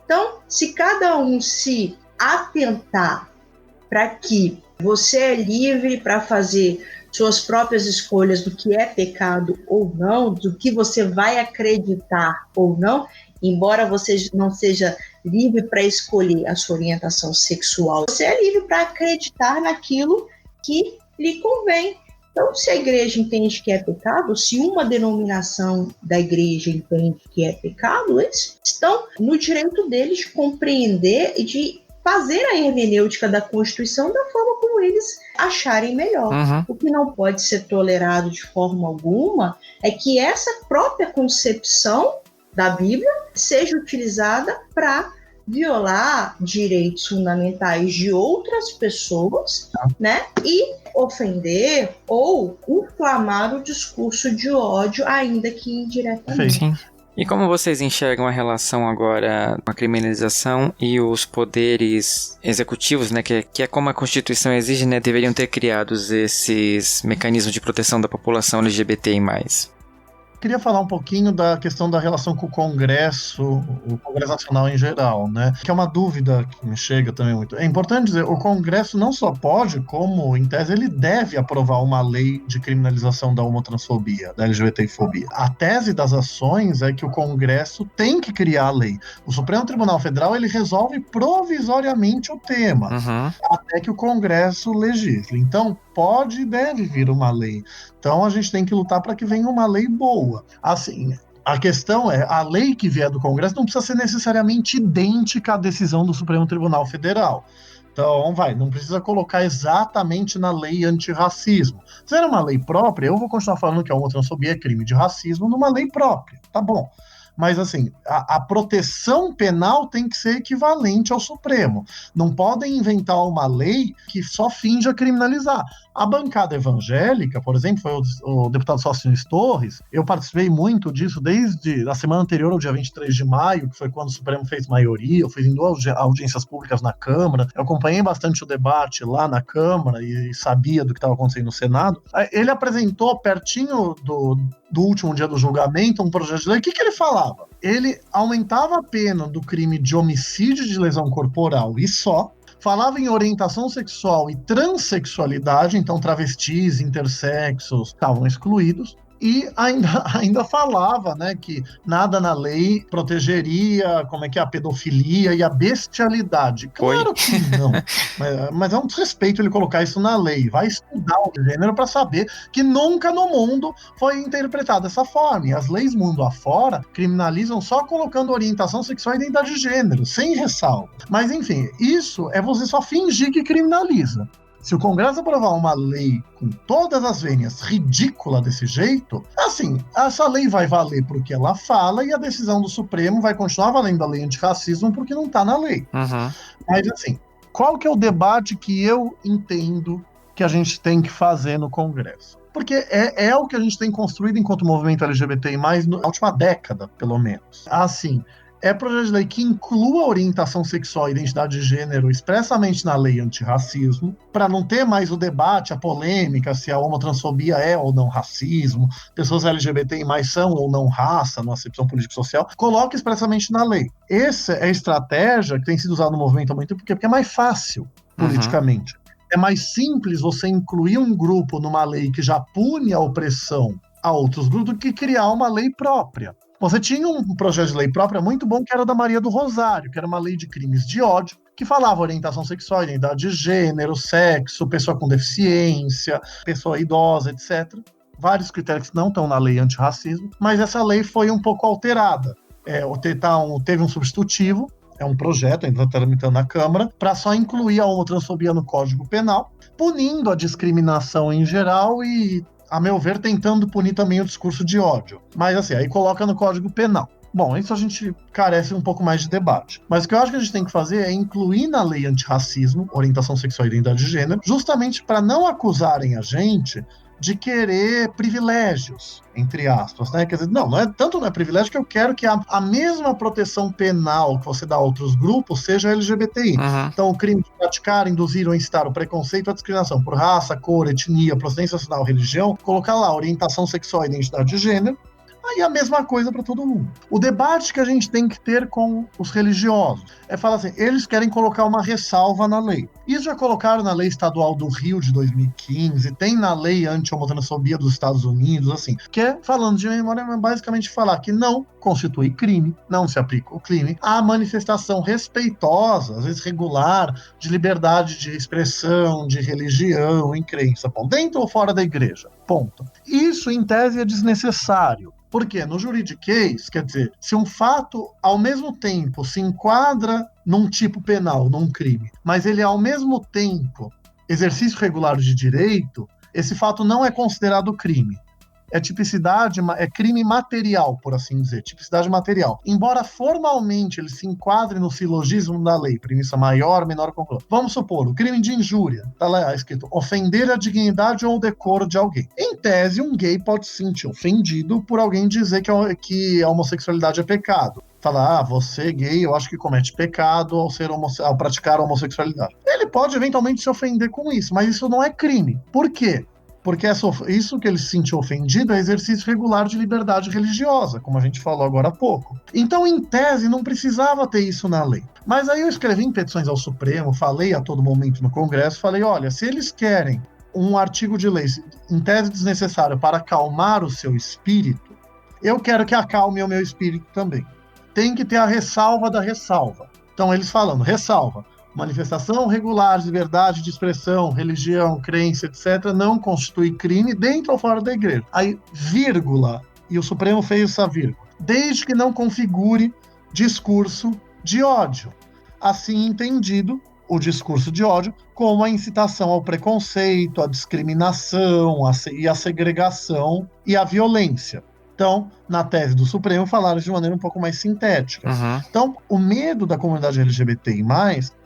Então, se cada um se atentar para que você é livre para fazer suas próprias escolhas do que é pecado ou não, do que você vai acreditar ou não, embora você não seja livre para escolher a sua orientação sexual, você é livre para acreditar naquilo que lhe convém. Então, se a igreja entende que é pecado, se uma denominação da igreja entende que é pecado, eles estão no direito deles de compreender e de fazer a hermenêutica da Constituição da forma como eles acharem melhor. O que não pode ser tolerado de forma alguma é que essa própria concepção da Bíblia seja utilizada para violar direitos fundamentais de outras pessoas, né? E ofender ou inflamar o discurso de ódio, ainda que indiretamente. Sim. E como vocês enxergam a relação agora com a criminalização e os poderes executivos, né, que é como a Constituição exige, né, deveriam ter criados esses mecanismos de proteção da população LGBTI+. Queria falar um pouquinho da questão da relação com o Congresso Nacional em geral, né? Que é uma dúvida que me chega também muito. É importante dizer, o Congresso não só pode, como, em tese, ele deve aprovar uma lei de criminalização da homotransfobia, da LGBTfobia. A tese das ações é que o Congresso tem que criar a lei. O Supremo Tribunal Federal, ele resolve provisoriamente o tema, até que o Congresso legisle. Então, pode e deve vir uma lei. Então, a gente tem que lutar para que venha uma lei boa. Assim, A questão é, a lei que vier do Congresso não precisa ser necessariamente idêntica à decisão do Supremo Tribunal Federal. Então, não precisa colocar exatamente na lei antirracismo. Se era uma lei própria, eu vou continuar falando que a homotransfobia é crime de racismo numa lei própria, tá bom. Mas, assim, a proteção penal tem que ser equivalente ao Supremo. Não podem inventar uma lei que só finja criminalizar. A bancada evangélica, por exemplo, foi o deputado Sócrates Torres, eu participei muito disso desde a semana anterior ao dia 23 de maio, que foi quando o Supremo fez maioria, eu fiz em 2 audiências públicas na Câmara, eu acompanhei bastante o debate lá na Câmara e sabia do que estava acontecendo no Senado. Ele apresentou, pertinho do último dia do julgamento, um projeto de lei. O que ele falava? Ele aumentava a pena do crime de homicídio de lesão corporal e só, falava em orientação sexual e transexualidade, então travestis, intersexos estavam excluídos, e ainda falava, né, que nada na lei protegeria a pedofilia e a bestialidade. Claro que não, mas é um desrespeito ele colocar isso na lei. Vai estudar o gênero para saber que nunca no mundo foi interpretado dessa forma. E as leis mundo afora criminalizam só colocando orientação sexual e identidade de gênero, sem ressalva. Mas enfim, isso é você só fingir que criminaliza. Se o Congresso aprovar uma lei com todas as vênias ridícula desse jeito, assim, essa lei vai valer porque ela fala e a decisão do Supremo vai continuar valendo a lei antirracismo porque não está na lei. Uhum. Mas assim, qual que é o debate que eu entendo que a gente tem que fazer no Congresso? Porque é o que a gente tem construído enquanto movimento LGBTI+, na última década, pelo menos. Assim, é projeto de lei que inclua a orientação sexual e identidade de gênero expressamente na lei antirracismo, para não ter mais o debate, a polêmica, se a homotransfobia é ou não racismo, pessoas LGBTI+ são ou não raça, na acepção político-social, coloque expressamente na lei. Essa é a estratégia que tem sido usada no movimento há muito tempo, porque é mais fácil, politicamente. É mais simples você incluir um grupo numa lei que já pune a opressão a outros grupos do que criar uma lei própria. Você tinha um projeto de lei própria muito bom que era da Maria do Rosário, que era uma lei de crimes de ódio, que falava orientação sexual, identidade de gênero, sexo, pessoa com deficiência, pessoa idosa, etc. Vários critérios que não estão na lei antirracismo, mas essa lei foi um pouco alterada. Teve um substitutivo, é um projeto, ainda está tramitando na Câmara, para só incluir a homotransfobia no Código Penal, punindo a discriminação em geral e, a meu ver, tentando punir também o discurso de ódio. Mas assim, aí coloca no Código Penal. Bom, isso a gente carece um pouco mais de debate. Mas o que eu acho que a gente tem que fazer é incluir na lei antirracismo, orientação sexual e identidade de gênero, justamente para não acusarem a gente de querer privilégios, entre aspas, né? Quer dizer, não é privilégio que eu quero que a mesma proteção penal que você dá a outros grupos seja LGBTI. Uhum. Então, o crime de praticar, induzir ou incitar o preconceito ou a discriminação por raça, cor, etnia, procedência nacional, religião, colocar lá orientação sexual e identidade de gênero, aí a mesma coisa para todo mundo. O debate que a gente tem que ter com os religiosos é falar assim, eles querem colocar uma ressalva na lei. Isso já colocaram na lei estadual do Rio de 2015, tem na lei anti-homotransfobia dos Estados Unidos, assim, que é, falando de memória, basicamente falar que não constitui crime, não se aplica o crime, a manifestação respeitosa, às vezes regular, de liberdade de expressão, de religião, em crença, bom, dentro ou fora da igreja, ponto. Isso, em tese, é desnecessário. Porque no juridiquês, quer dizer, se um fato, ao mesmo tempo, se enquadra num tipo penal, num crime, mas ele, ao mesmo tempo, exercício regular de direito, esse fato não é considerado crime. É tipicidade, é crime material, por assim dizer, tipicidade material. Embora formalmente ele se enquadre no silogismo da lei, premissa maior, menor, conclusão. Vamos supor, o crime de injúria, tá lá escrito, ofender a dignidade ou o decoro de alguém. Em tese, um gay pode se sentir ofendido por alguém dizer que a homossexualidade é pecado. Falar, você gay, eu acho que comete pecado ao praticar a homossexualidade. Ele pode eventualmente se ofender com isso, mas isso não é crime. Por quê? Porque isso que ele se sentiu ofendido é exercício regular de liberdade religiosa, como a gente falou agora há pouco. Então, em tese, não precisava ter isso na lei. Mas aí eu escrevi em petições ao Supremo, falei a todo momento no Congresso, falei, olha, se eles querem um artigo de lei, em tese desnecessário, para acalmar o seu espírito, eu quero que acalme o meu espírito também. Tem que ter a ressalva da ressalva. Então, eles falando, ressalva. Manifestação regular de liberdade de expressão, religião, crença, etc., não constitui crime dentro ou fora da igreja. Aí, vírgula, e o Supremo fez essa vírgula. desde que não configure discurso de ódio. Assim entendido, o discurso de ódio como a incitação ao preconceito, à discriminação e à segregação e à violência. Então, na tese do Supremo, falaram de maneira um pouco mais sintética. Uhum. Então, o medo da comunidade LGBTI+,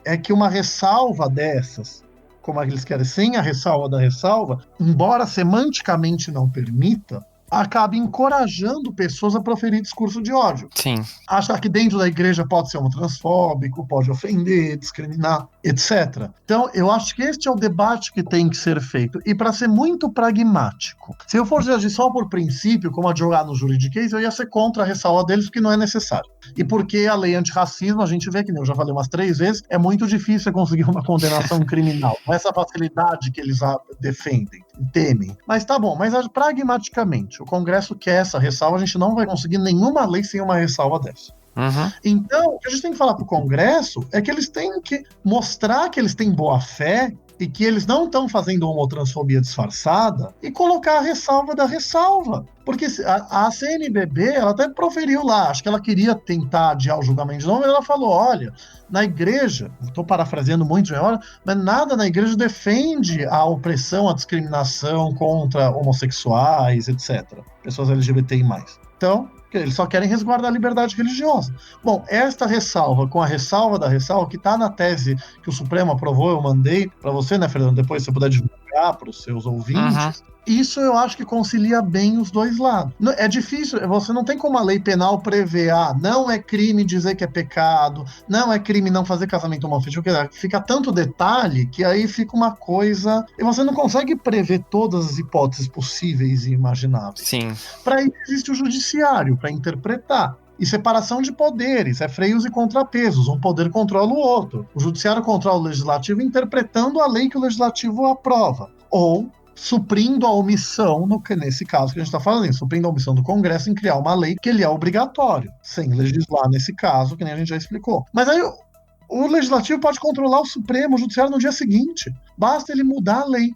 é que uma ressalva dessas, como eles querem, sem a ressalva da ressalva, embora semanticamente não permita, acaba encorajando pessoas a proferir discurso de ódio. Sim. Achar que dentro da igreja pode ser transfóbico, pode ofender, discriminar, etc. Então, eu acho que este é o debate que tem que ser feito. E para ser muito pragmático, se eu fosse agir só por princípio, como advogado no juridiquês, eu ia ser contra a ressalva deles, porque não é necessário. E porque a lei antirracismo, a gente vê que, eu já falei umas 3 vezes, é muito difícil conseguir uma condenação criminal. Com essa facilidade que eles defendem, temem. Mas tá bom, mas pragmaticamente, o Congresso quer essa ressalva, a gente não vai conseguir nenhuma lei sem uma ressalva dessa. Uhum. Então, o que a gente tem que falar para o Congresso é que eles têm que mostrar que eles têm boa fé e que eles não estão fazendo homotransfobia disfarçada e colocar a ressalva da ressalva. Porque a CNBB, ela até proferiu lá, acho que ela queria tentar adiar o julgamento de novo, mas ela falou, olha, na igreja, estou parafraseando muito agora, mas nada na igreja defende a opressão, a discriminação contra homossexuais, etc. Pessoas LGBTI+. Então, eles só querem resguardar a liberdade religiosa. Bom, esta ressalva com a ressalva da ressalva, que está na tese que o Supremo aprovou, eu mandei para você, né, Fernando? Depois você puder divulgar para os seus ouvintes. Uhum. Isso eu acho que concilia bem os dois lados. É difícil, você não tem como a lei penal prever, não é crime dizer que é pecado, não é crime não fazer casamento homoafetivo, fica tanto detalhe que aí fica uma coisa... E você não consegue prever todas as hipóteses possíveis e imagináveis. Sim. Para isso existe o judiciário, para interpretar. E separação de poderes, freios e contrapesos, um poder controla o outro. O judiciário controla o legislativo interpretando a lei que o legislativo aprova. Ou suprindo a omissão, nesse caso que a gente está falando, suprindo a omissão do Congresso em criar uma lei que ele é obrigatório, sem legislar nesse caso, que nem a gente já explicou. Mas aí o Legislativo pode controlar o Supremo, o Judiciário no dia seguinte. Basta ele mudar a lei.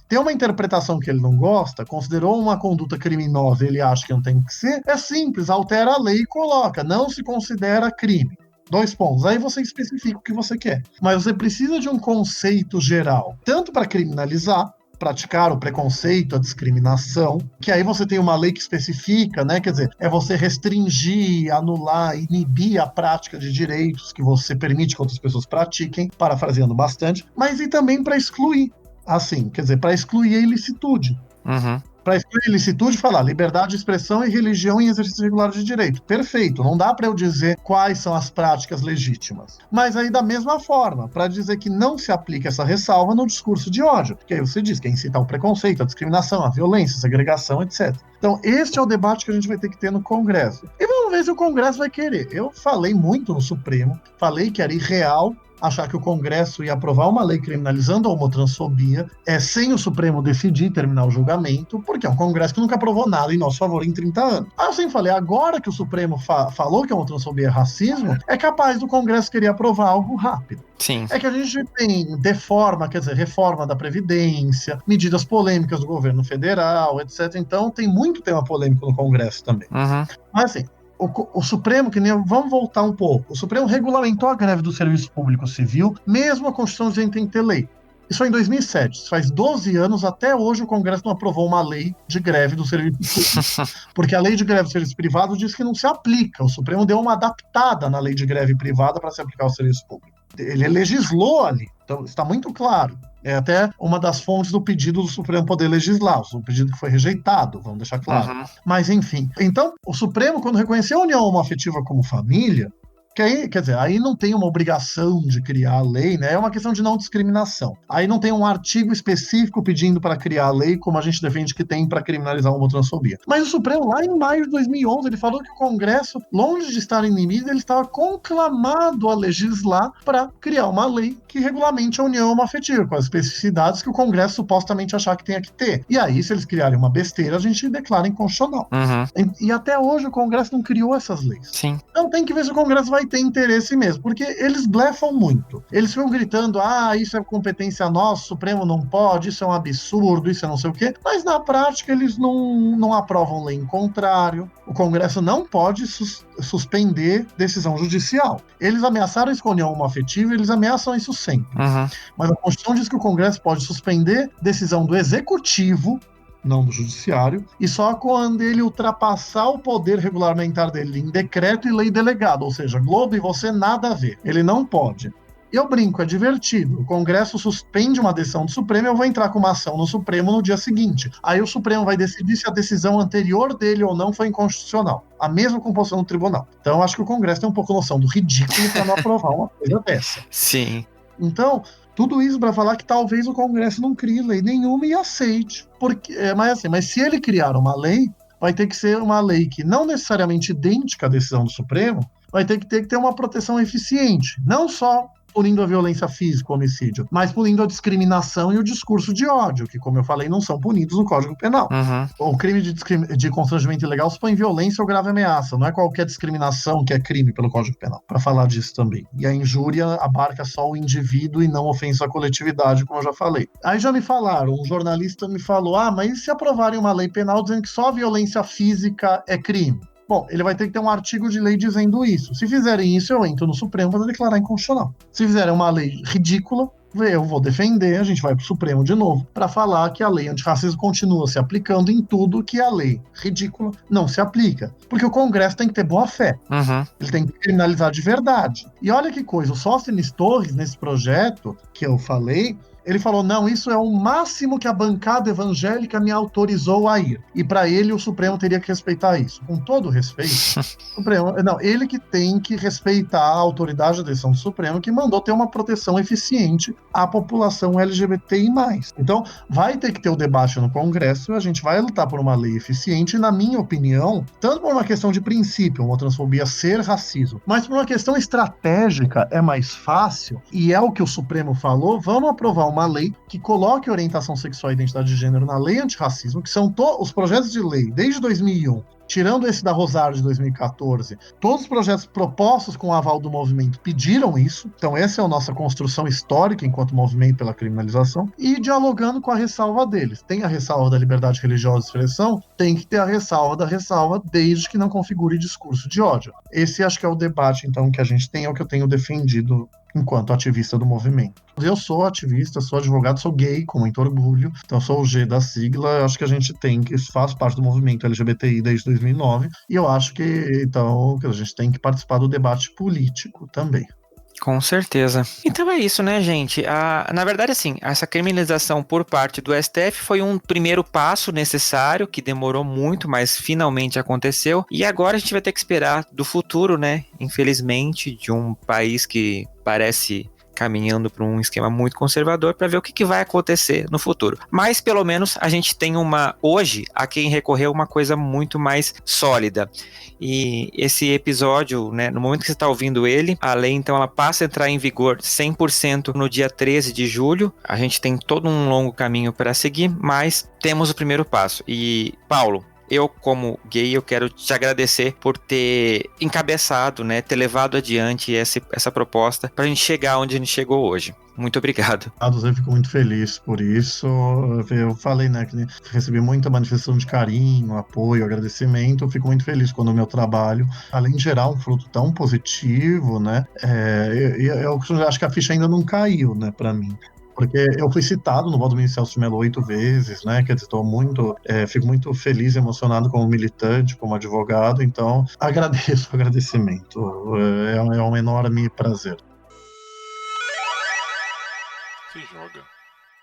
Tem uma interpretação que ele não gosta, considerou uma conduta criminosa e ele acha que não tem que ser, é simples, altera a lei e coloca, não se considera crime. 2 pontos. Aí você especifica o que você quer. Mas você precisa de um conceito geral, tanto para criminalizar, praticar o preconceito, a discriminação, que aí você tem uma lei que especifica, né? Quer dizer, é você restringir, anular, inibir a prática de direitos que você permite que outras pessoas pratiquem, parafraseando bastante, mas e também para excluir, assim, quer dizer, para excluir a ilicitude. Uhum. Para excluir a ilicitude, falar liberdade de expressão e religião em exercício regular de direito. Perfeito, não dá para eu dizer quais são as práticas legítimas. Mas aí, da mesma forma, para dizer que não se aplica essa ressalva no discurso de ódio, que aí você diz que é incitar o preconceito, a discriminação, a violência, a segregação, etc. Então, este é o debate que a gente vai ter que ter no Congresso. E vamos ver se o Congresso vai querer. Eu falei muito no Supremo, falei que era irreal achar que o Congresso ia aprovar uma lei criminalizando a homotransfobia, sem o Supremo decidir terminar o julgamento, porque é um Congresso que nunca aprovou nada em nosso favor em 30 anos. Aí eu sempre falei, agora que o Supremo falou que a homotransfobia é racismo, é capaz do Congresso querer aprovar algo rápido. Sim. É que a gente tem reforma da Previdência, medidas polêmicas do governo federal, etc. Então tem muito tema polêmico no Congresso também. Uhum. Mas assim, o Supremo, vamos voltar um pouco, o Supremo regulamentou a greve do serviço público civil, mesmo a Constituição dizendo que tem que ter lei. Isso foi em 2007, faz 12 anos, até hoje o Congresso não aprovou uma lei de greve do serviço público, porque a lei de greve do serviço privado diz que não se aplica, o Supremo deu uma adaptada na lei de greve privada para se aplicar ao serviço público. Ele legislou ali, então está muito claro. É até uma das fontes do pedido do Supremo poder legislar, um pedido que foi rejeitado, vamos deixar claro. Uhum. Mas, enfim. Então, o Supremo, quando reconheceu a união homoafetiva como família, que aí, quer dizer, aí não tem uma obrigação de criar a lei, né? É uma questão de não discriminação. Aí não tem um artigo específico pedindo para criar a lei, como a gente defende que tem para criminalizar a homotransfobia. Mas o Supremo, lá em maio de 2011, ele falou que o Congresso, longe de estar inimigo, ele estava conclamado a legislar para criar uma lei que regulamente a união homoafetiva, com as especificidades que o Congresso supostamente achar que tenha que ter. E aí, se eles criarem uma besteira, a gente declara inconstitucional. Uhum. E até hoje o Congresso não criou essas leis. Sim. Então tem que ver se o Congresso vai vai ter interesse mesmo, porque eles blefam muito. Eles ficam gritando, isso é competência nossa, o Supremo não pode, isso é um absurdo, isso é não sei o quê, mas na prática eles não aprovam lei em contrário. O Congresso não pode suspender decisão judicial. Eles ameaçaram escolher uma afetiva, eles ameaçam isso sempre. Mas a Constituição diz que o Congresso pode suspender decisão do Executivo, não do Judiciário, e só quando ele ultrapassar o poder regulamentar dele em decreto e lei delegada, ou seja, Globo e você nada a ver. Ele não pode. Eu brinco, é divertido. O Congresso suspende uma decisão do Supremo, eu vou entrar com uma ação no Supremo no dia seguinte. Aí o Supremo vai decidir se a decisão anterior dele ou não foi inconstitucional. A mesma composição do tribunal. Então, eu acho que o Congresso tem um pouco noção do ridículo para não aprovar uma coisa dessa. Sim. Então, tudo isso para falar que talvez o Congresso não crie lei nenhuma e aceite. Mas se ele criar uma lei, vai ter que ser uma lei que não necessariamente idêntica à decisão do Supremo, vai ter que ter uma proteção eficiente. Não só punindo a violência física, o homicídio, mas punindo a discriminação e o discurso de ódio, que, como eu falei, não são punidos no Código Penal. O crime de constrangimento ilegal supõe violência ou grave ameaça, não é qualquer discriminação que é crime pelo Código Penal, para falar disso também. E a injúria abarca só o indivíduo e não ofensa à coletividade, como eu já falei. Aí já me falaram, um jornalista me falou, mas e se aprovarem uma lei penal dizendo que só a violência física é crime? Bom, ele vai ter que ter um artigo de lei dizendo isso. Se fizerem isso, eu entro no Supremo para declarar inconstitucional. Se fizerem uma lei ridícula, eu vou defender, a gente vai para o Supremo de novo, para falar que a lei antirracismo continua se aplicando em tudo que a lei ridícula não se aplica. Porque o Congresso tem que ter boa fé. Ele tem que criminalizar de verdade. E olha que coisa, o Sóstenes Torres, nesse projeto que eu falei, ele falou, não, isso é o máximo que a bancada evangélica me autorizou a ir. E para ele, o Supremo teria que respeitar isso. Com todo respeito, ele que tem que respeitar a autoridade da decisão do Supremo, que mandou ter uma proteção eficiente à população LGBTI+. Então, vai ter que ter o debate no Congresso, a gente vai lutar por uma lei eficiente, e na minha opinião, tanto por uma questão de princípio, homotransfobia ser racismo, mas por uma questão estratégica, é mais fácil, e é o que o Supremo falou, vamos aprovar uma lei que coloque orientação sexual e identidade de gênero na lei antirracismo, que são os projetos de lei desde 2001, tirando esse da Rosário de 2014, todos os projetos propostos com o aval do movimento pediram isso, então essa é a nossa construção histórica enquanto movimento pela criminalização, e dialogando com a ressalva deles. Tem a ressalva da liberdade religiosa de expressão, tem que ter a ressalva da ressalva, desde que não configure discurso de ódio. Esse acho que é o debate, então, que a gente tem, é o que eu tenho defendido enquanto ativista do movimento. Eu sou ativista, sou advogado, sou gay, com muito orgulho, então sou o G da sigla, acho que a gente faz parte do movimento LGBTI desde 2009, e eu acho que, então, a gente tem que participar do debate político também. Com certeza. Então é isso, né, gente? Na verdade, assim, essa criminalização por parte do STF foi um primeiro passo necessário, que demorou muito, mas finalmente aconteceu. E agora a gente vai ter que esperar do futuro, né? Infelizmente, de um país que parece caminhando para um esquema muito conservador, para ver o que vai acontecer no futuro. Mas pelo menos a gente tem hoje a quem recorrer uma coisa muito mais sólida. E esse episódio, né, no momento que você está ouvindo ele, a lei então ela passa a entrar em vigor 100% no dia 13 de julho. A gente tem todo um longo caminho para seguir, mas temos o primeiro passo. E Paulo, eu, como gay, eu quero te agradecer por ter encabeçado, né, ter levado adiante essa proposta para a gente chegar onde a gente chegou hoje. Muito obrigado. Eu fico muito feliz por isso. Eu falei, né, que recebi muita manifestação de carinho, apoio, agradecimento. Eu fico muito feliz quando o meu trabalho, além de gerar um fruto tão positivo, né, eu acho que a ficha ainda não caiu, né, para mim. Porque eu fui citado no Valdemir Celso de Mello 8 vezes, né? Quer dizer, fico muito feliz e emocionado como militante, como advogado, então agradeço o agradecimento. É um enorme prazer. Se joga.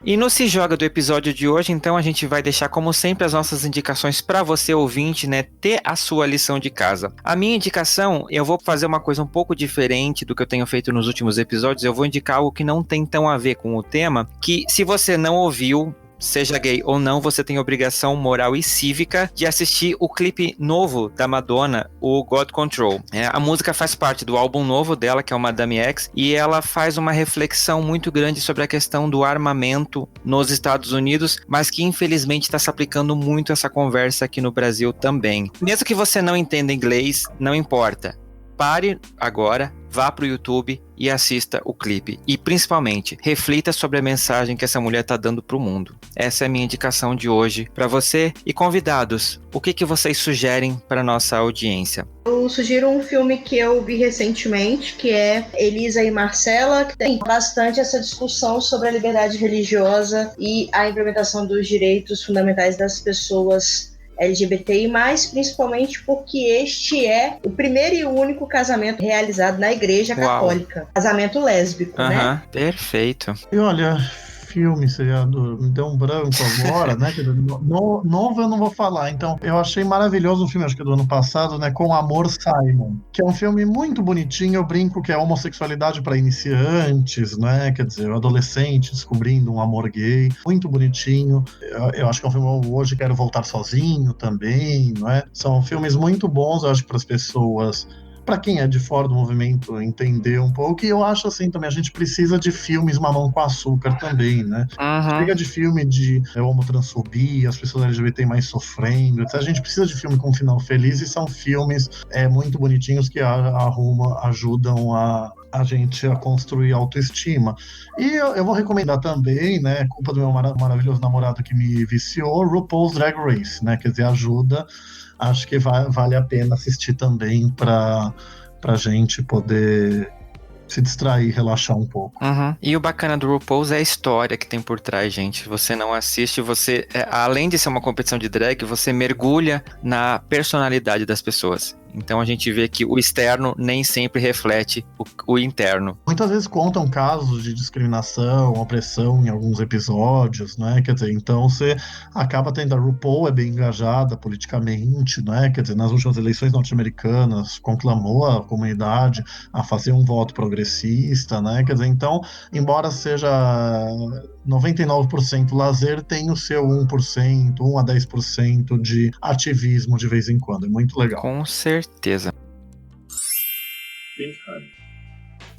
E no Se Joga do episódio de hoje, então, a gente vai deixar, como sempre, as nossas indicações para você, ouvinte, né, ter a sua lição de casa. A minha indicação, eu vou fazer uma coisa um pouco diferente do que eu tenho feito nos últimos episódios, eu vou indicar algo que não tem tão a ver com o tema, que se você não ouviu, seja gay ou não, você tem obrigação moral e cívica de assistir o clipe novo da Madonna, o God Control. A música faz parte do álbum novo dela, que é o Madame X, e ela faz uma reflexão muito grande sobre a questão do armamento nos Estados Unidos, mas que infelizmente está se aplicando muito essa conversa aqui no Brasil também. Mesmo que você não entenda inglês, não importa. pare agora, vá pro YouTube e assista o clipe. E principalmente, reflita sobre a mensagem que essa mulher está dando pro mundo. Essa é a minha indicação de hoje para você. E convidados, o que vocês sugerem para nossa audiência? Eu sugiro um filme que eu vi recentemente, que é Elisa e Marcela, que tem bastante essa discussão sobre a liberdade religiosa e a implementação dos direitos fundamentais das pessoas LGBTI+, principalmente porque este é o primeiro e único casamento realizado na Igreja Católica. Casamento lésbico, né? Perfeito. E olha, filme, seriado, me deu um branco agora, né? Novo eu não vou falar. Então, eu achei maravilhoso um filme, acho que do ano passado, né? Com Amor, Simon, que é um filme muito bonitinho. Eu brinco que é homossexualidade para iniciantes, né? Quer dizer, o adolescente descobrindo um amor gay, muito bonitinho. Eu acho que é um filme, hoje quero voltar sozinho também, não é? São filmes muito bons, eu acho, para as pessoas, para quem é de fora do movimento, entender um pouco. E eu acho assim também, a gente precisa de filmes mamão com açúcar também, né? Chega de filme de homotransfobia, as pessoas LGBT mais sofrendo, etc. A gente precisa de filme com final feliz, e são filmes muito bonitinhos que ajudam a gente a construir autoestima. E eu vou recomendar também, né, culpa do meu maravilhoso namorado que me viciou, RuPaul's Drag Race, né? Quer dizer, ajuda. Acho que vale a pena assistir também para gente poder se distrair, relaxar um pouco. E o bacana do RuPaul's é a história que tem por trás, gente. Você não assiste, além de ser uma competição de drag, você mergulha na personalidade das pessoas. Então a gente vê que o externo nem sempre reflete o interno. Muitas vezes contam casos de discriminação, opressão em alguns episódios, né? Quer dizer, então você acaba tendo, a RuPaul é bem engajada politicamente, né? Quer dizer, nas últimas eleições norte-americanas conclamou a comunidade a fazer um voto progressista, né? Quer dizer, então, embora seja 99% lazer, tem o seu 1%, 1 a 10% de ativismo de vez em quando. É muito legal. Com certeza. Pink Honey.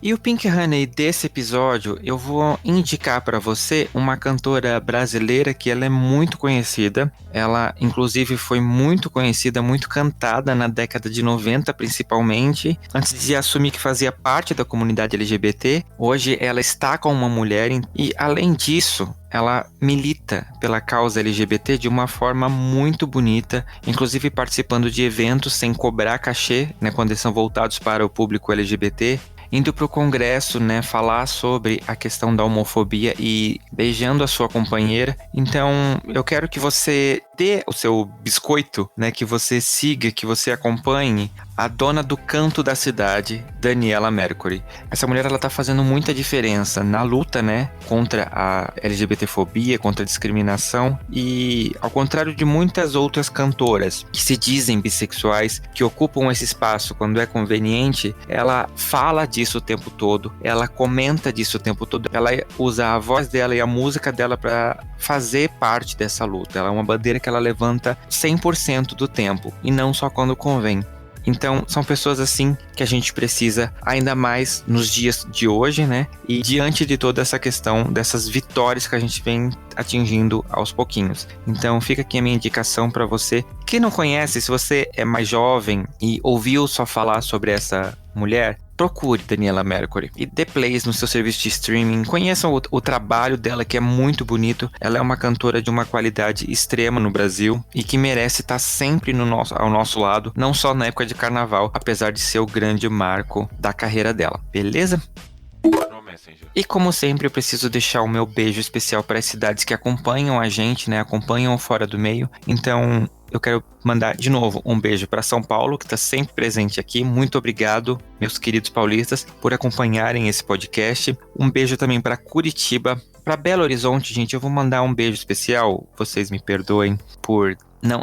E o Pink Honey desse episódio, eu vou indicar para você uma cantora brasileira que ela é muito conhecida. Ela, inclusive, foi muito conhecida, muito cantada na década de 90, principalmente. Antes de assumir que fazia parte da comunidade LGBT, hoje ela está com uma mulher e, além disso, ela milita pela causa LGBT de uma forma muito bonita, inclusive participando de eventos sem cobrar cachê, né, quando eles são voltados para o público LGBT. Indo para o Congresso, né, falar sobre a questão da homofobia e beijando a sua companheira. Então, eu quero que você dê o seu biscoito, né, que você siga, que você acompanhe a dona do canto da cidade, Daniela Mercury. Essa mulher, ela tá fazendo muita diferença na luta, né, contra a LGBTfobia, contra a discriminação, e ao contrário de muitas outras cantoras que se dizem bissexuais, que ocupam esse espaço quando é conveniente, ela fala disso o tempo todo, ela comenta disso o tempo todo, ela usa a voz dela e a música dela para fazer parte dessa luta. Ela é uma bandeira que ela levanta 100% do tempo, e não só quando convém. Então, são pessoas assim que a gente precisa ainda mais nos dias de hoje, né? E diante de toda essa questão dessas vitórias que a gente vem atingindo aos pouquinhos. Então, fica aqui a minha indicação para você. Quem não conhece, se você é mais jovem e ouviu só falar sobre essa mulher, procure Daniela Mercury e dê plays no seu serviço de streaming. Conheçam o trabalho dela, que é muito bonito. Ela é uma cantora de uma qualidade extrema no Brasil e que merece estar sempre ao nosso lado, não só na época de carnaval, apesar de ser o grande marco da carreira dela. Beleza? E como sempre, eu preciso deixar o meu beijo especial para as cidades que acompanham a gente, né? Acompanham o Fora do Meio. Então, eu quero mandar de novo um beijo para São Paulo, que está sempre presente aqui. Muito obrigado, meus queridos paulistas, por acompanharem esse podcast. Um beijo também para Curitiba. Para Belo Horizonte, gente, eu vou mandar um beijo especial. Vocês me perdoem por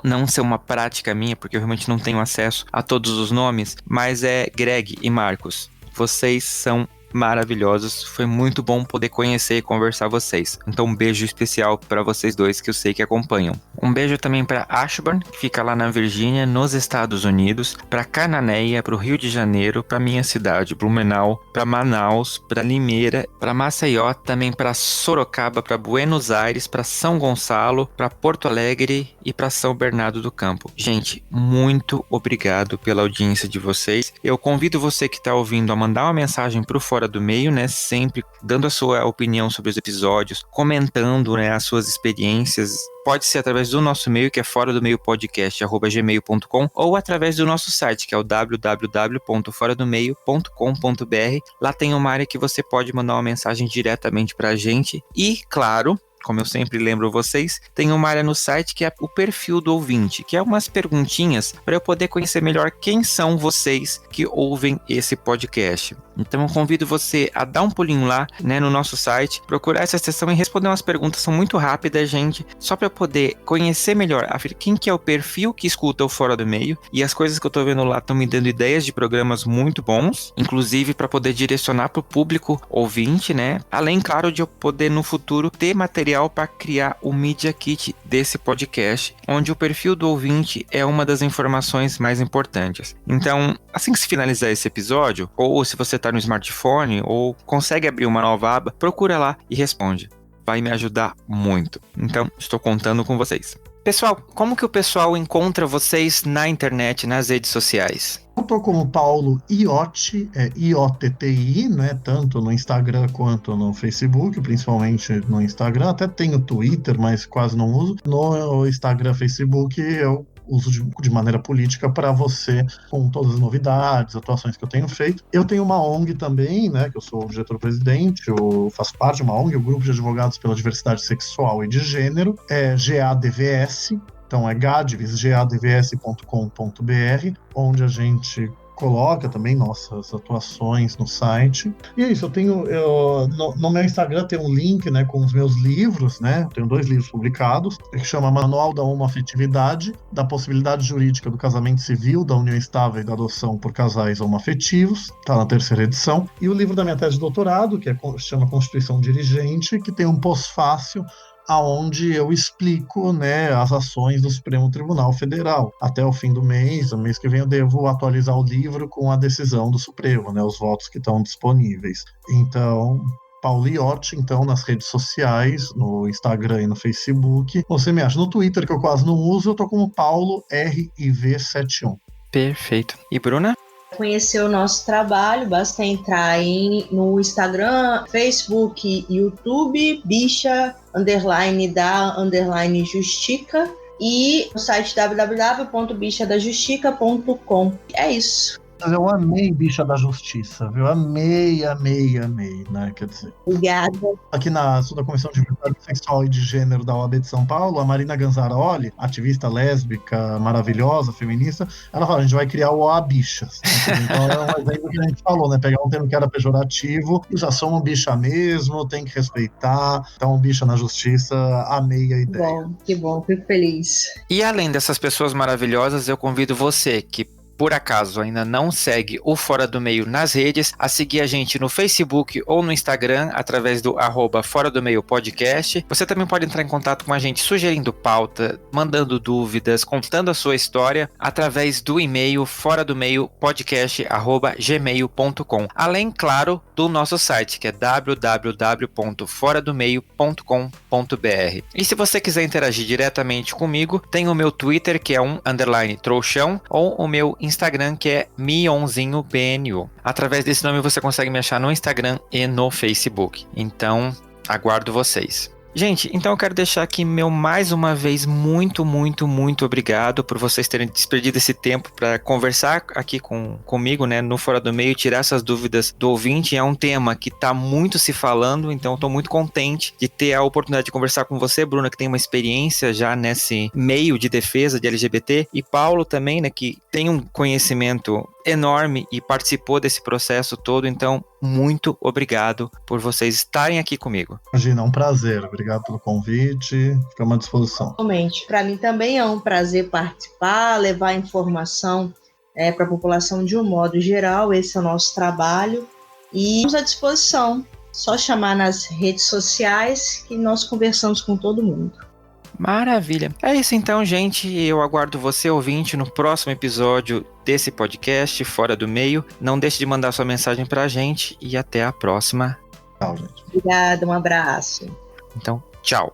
não ser uma prática minha, porque eu realmente não tenho acesso a todos os nomes, mas é Greg e Marcos. Vocês são maravilhosos, foi muito bom poder conhecer e conversar vocês. Então um beijo especial para vocês dois, que eu sei que acompanham. Um beijo também para Ashburn, que fica lá na Virgínia, nos Estados Unidos, para Cananéia, para o Rio de Janeiro, para minha cidade, Blumenau, para Manaus, para Limeira, para Maceió, também para Sorocaba, para Buenos Aires, para São Gonçalo, para Porto Alegre e para São Bernardo do Campo. Gente, muito obrigado pela audiência de vocês. Eu convido você que está ouvindo a mandar uma mensagem para o Fora do Meio, né? Sempre dando a sua opinião sobre os episódios, comentando, né, as suas experiências. Pode ser através do nosso e-mail, que é foradomeiopodcast@gmail.com, ou através do nosso site, que é o www.foradomeio.com.br. Lá tem uma área que você pode mandar uma mensagem diretamente para a gente. E, claro, como eu sempre lembro vocês, tem uma área no site que é o perfil do ouvinte, que é umas perguntinhas para eu poder conhecer melhor quem são vocês que ouvem esse podcast. Então eu convido você a dar um pulinho lá, né, no nosso site, procurar essa seção e responder umas perguntas, são muito rápidas, gente, só para eu poder conhecer melhor quem que é o perfil que escuta o Fora do Meio, e as coisas que eu tô vendo lá estão me dando ideias de programas muito bons, inclusive para poder direcionar para o público ouvinte, né, além, claro, de eu poder no futuro ter material para criar o Media Kit desse podcast, onde o perfil do ouvinte é uma das informações mais importantes. Então, assim que se finalizar esse episódio, ou se você tá no smartphone ou consegue abrir uma nova aba, procura lá e responde. Vai me ajudar muito. Então, estou contando com vocês. Pessoal, como que o pessoal encontra vocês na internet, nas redes sociais? Eu tô como Paulo Iotti, IOTTI, né? Tanto no Instagram quanto no Facebook, principalmente no Instagram. Até tenho Twitter, mas quase não uso. No Instagram, Facebook, eu uso de maneira política para você, com todas as novidades, atuações que eu tenho feito. Eu tenho uma ONG também, né, que eu sou o diretor-presidente, eu faço parte de uma ONG, o Grupo de Advogados pela Diversidade Sexual e de Gênero, é GADVS, então é gadvs.com.br, onde a gente coloca também nossas atuações no site. E é isso, no meu Instagram tem um link, né, com os meus livros, né? Eu tenho 2 livros publicados, que chama Manual da Homoafetividade, da Possibilidade Jurídica do Casamento Civil, da União Estável e da Adoção por Casais Homoafetivos, tá na 3ª edição. E o livro da minha tese de doutorado, que chama Constituição Dirigente, que tem um pós-fácil aonde eu explico, né, as ações do Supremo Tribunal Federal. Até o fim do mês, o mês que vem, eu devo atualizar o livro com a decisão do Supremo, né, os votos que estão disponíveis. Então, Paulo Iotti, então, nas redes sociais, no Instagram e no Facebook. Você me acha no Twitter, que eu quase não uso, eu tô como Paulo RIV71. Perfeito. E Bruna? Conhecer o nosso trabalho, basta entrar no Instagram, Facebook, YouTube, bicha_da_justica e no site www.bichadajustica.com. É isso. Eu amei Bicha da Justiça, viu? Amei, né? Quer dizer. Obrigada. Aqui da Comissão de Diversidade Sexual e de Gênero da OAB de São Paulo, a Marina Ganzaroli, ativista lésbica, maravilhosa, feminista, ela fala, a gente vai criar o OABichas. Então é um exemplo que a gente falou, né? Pegar um termo que era pejorativo, e já somos bicha mesmo, tem que respeitar. Então, Bicha na Justiça, amei a ideia. Que bom, fico feliz. E além dessas pessoas maravilhosas, eu convido você que por acaso ainda não segue o Fora do Meio nas redes, a seguir a gente no Facebook ou no Instagram, através do @Fora do Meio Podcast. Você também pode entrar em contato com a gente sugerindo pauta, mandando dúvidas, contando a sua história, através do e-mail foradomeiopodcast@gmail.com. Além, claro, do nosso site, que é www.foradomeio.com.br. E se você quiser interagir diretamente comigo, tem o meu Twitter, que é _trouxão, ou o meu Instagram, que é mionzinhopnu. Através desse nome você consegue me achar no Instagram e no Facebook. Então, aguardo vocês. Gente, então eu quero deixar aqui mais uma vez muito obrigado por vocês terem desperdido esse tempo para conversar aqui comigo, né, no Fora do Meio, tirar essas dúvidas do ouvinte. É um tema que está muito se falando, então eu estou muito contente de ter a oportunidade de conversar com você, Bruna, que tem uma experiência já nesse meio de defesa de LGBT, e Paulo também, né, que tem um conhecimento enorme e participou desse processo todo. Então, muito obrigado por vocês estarem aqui comigo. Imagina, é um prazer. Obrigado pelo convite. Ficamos à disposição. Realmente, para mim também é um prazer participar, levar informação para a população de um modo geral. Esse é o nosso trabalho e estamos à disposição. Só chamar nas redes sociais que nós conversamos com todo mundo. Maravilha. É isso então, gente. Eu aguardo você, ouvinte, no próximo episódio desse podcast Fora do Meio. Não deixe de mandar sua mensagem pra gente e até a próxima. Tchau, gente. Obrigada, um abraço. Então, tchau.